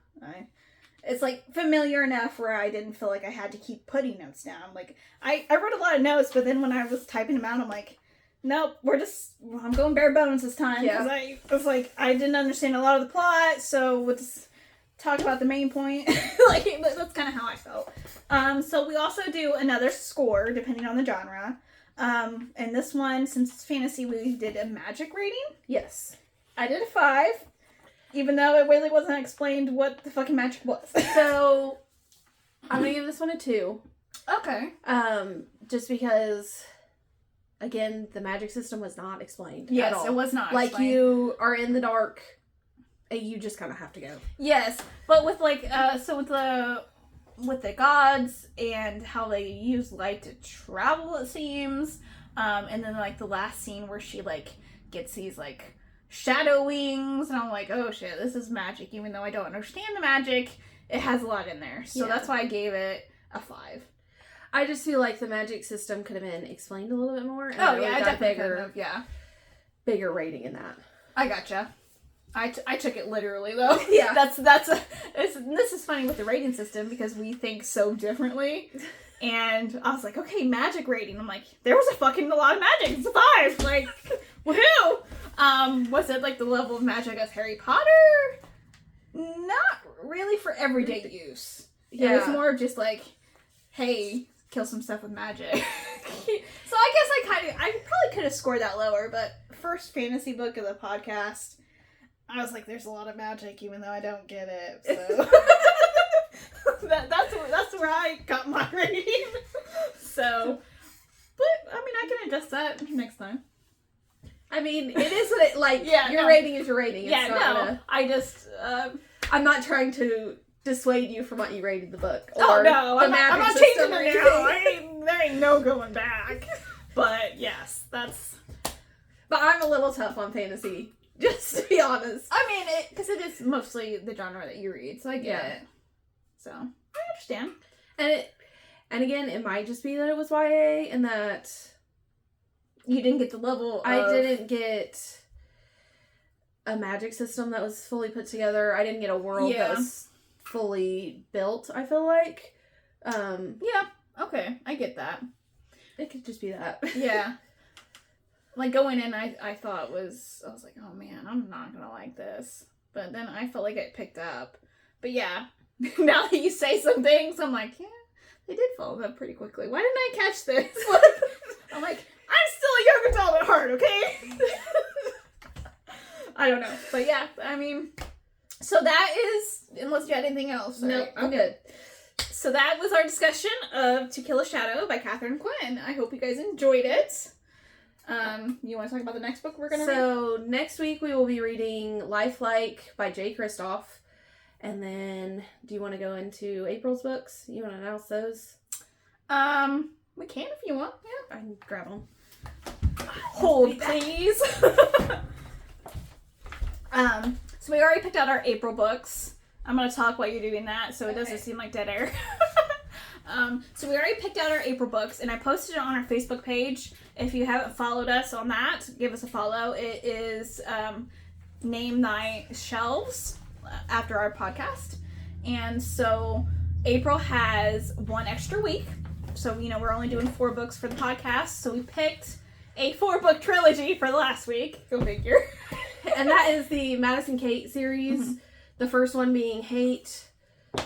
it's like familiar enough where I didn't feel like I had to keep putting notes down. Like I wrote a lot of notes, but then when I was typing them out, I'm like, nope, I'm going bare bones this time. Because I was like, I didn't understand a lot of the plot, so we'll just talk about the main point. Like, that's kind of how I felt. So we also do another score, depending on the genre. And this one, since it's fantasy, we did a magic rating. Yes. I did a 5, even though it really wasn't explained what the fucking magic was. So, I'm gonna give this one a 2. Okay. Just because, again, the magic system was not explained Yes, at all. it was not like, explained. you are in the dark, and you just kind of have to go. Yes, but with like, with the gods and how they use light to travel, it seems. And then like the last scene where she like gets these like shadow wings, and I'm like, oh shit, this is magic. Even though I don't understand the magic, it has a lot in there. So that's why I gave it a 5. I just feel like the magic system could have been explained a little bit more. And Oh really yeah, I got definitely bigger, could have. Yeah, bigger rating in that. I gotcha. I took it literally though. Yeah. This is funny with the rating system because we think so differently. And I was like, okay, magic rating. I'm like, there was a lot of magic. It's a 5. Like, woohoo! Was it like the level of magic as Harry Potter? Not really for everyday use. Yeah. It was more of just like, hey, kill some stuff with magic. So I guess I probably could have scored that lower, but first fantasy book of the podcast, I was like, there's a lot of magic, even though I don't get it. So that's where I got my rating. So, but I mean, I can adjust that next time. I mean, it is what it, like, your rating is your rating. It's I just, I'm not trying to dissuade you from what you rated the book. Or I'm not changing it now. There ain't no going back. But yes, that's. But I'm a little tough on fantasy, just to be honest. I mean, because it is mostly the genre that you read, so I get it. So I understand. And again, it might just be that it was YA and that you didn't get the level. I didn't get a magic system that was fully put together. I didn't get a world that was fully built, I feel like. Yeah. Okay. I get that. It could just be that. Yeah. Like going in, I thought I was like, oh man, I'm not gonna like this. But then I felt like it picked up. But yeah, now that you say some things, I'm like, yeah, they did follow up pretty quickly. Why didn't I catch this? I'm like, I'm still a young adult at heart, okay? I don't know. But yeah, I mean, so that is, unless you had anything else. No, right? I'm good. So that was our discussion of To Kill a Shadow by Katherine Quinn. I hope you guys enjoyed it. You want to talk about the next book we're going to read? So next week we will be reading Lifelike by J. Kristoff. And then, do you want to go into April's books? You want to announce those? We can if you want. Yeah. I can grab them. Hold, please. So we already picked out our April books. I'm going to talk while you're doing that, so it doesn't seem like dead air. So we already picked out our April books, and I posted it on our Facebook page. If you haven't followed us on that, give us a follow. It is Name Thy Shelves after our podcast. And so April has one extra week. So, we're only doing 4 books for the podcast. So we picked a 4-book trilogy for the last week. Go figure. And that is the Madison Kate series. Mm-hmm. The first one being Hate.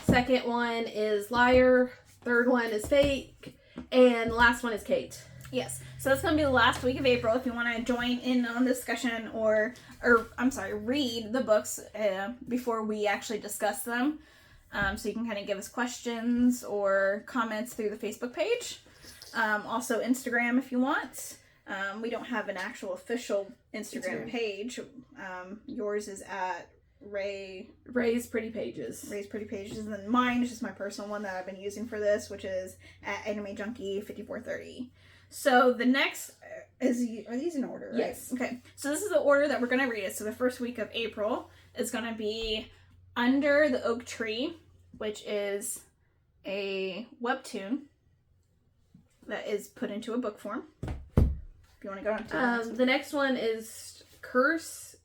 Second one is liar. Third one is fake. And the last one is Kate. Yes. So that's going to be the last week of April. If you want to join in on the discussion or read the books before we actually discuss them. So you can kind of give us questions or comments through the Facebook page. Also Instagram if you want. We don't have an actual official Instagram page. Yours is at Ray's Pretty Pages. Ray's Pretty Pages. And then mine is just my personal one that I've been using for this, which is at Anime Junkie 5430. So the next are these in order, right? Yes. Okay. So this is the order that we're going to read it. So the first week of April is going to be Under the Oak Tree, which is a webtoon that is put into a book form. If you want to go on to the next one is Corvus.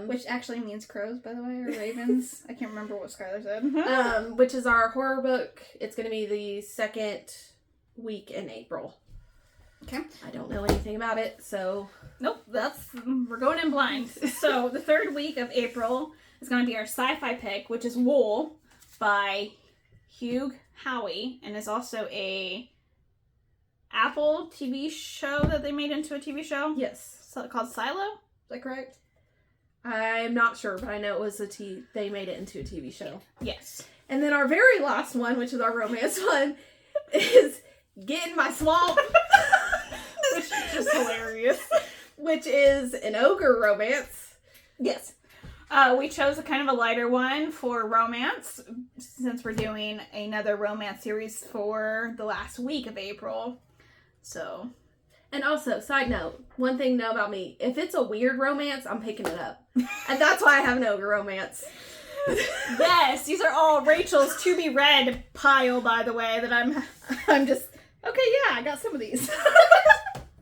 Which actually means crows, by the way, or ravens. I can't remember what Skylar said. Which is our horror book. It's going to be the second week in April. Okay. I don't know anything about it, so... Nope, we're going in blind. So the third week of April is going to be our sci-fi pick, which is Wool by Hugh Howey, and is also a Apple TV show that they made into a TV show. Yes. So called Silo. Is that correct? I'm not sure, but I know it was they made it into a TV show. Yes. And then our very last one, which is our romance one, is Get in My Swamp. Which is just hilarious. Which is an ogre romance. Yes. We chose a kind of a lighter one for romance, since we're doing another romance series for the last week of April. So... And also, side note, one thing to know about me, if it's a weird romance, I'm picking it up. And that's why I have an ogre romance. Yes, these are all Rachel's to be read pile, by the way, that I'm just, okay, yeah, I got some of these.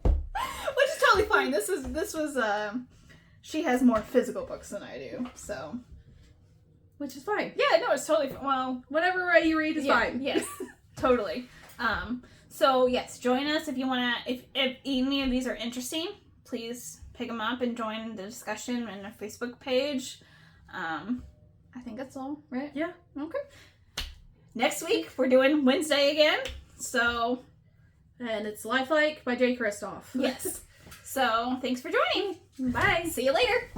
Which is totally fine. This was she has more physical books than I do, so. Which is fine. Yeah, no, it's totally, well. Whatever way you read is fine. Yes, totally. So yes, join us if you want to, if any of these are interesting, please pick them up and join the discussion in our Facebook page. I think that's all, right? Yeah. Okay. Next week, we're doing Wednesday again, so. And it's Lifelike by Jay Kristoff. Yes. So, thanks for joining. Bye. See you later.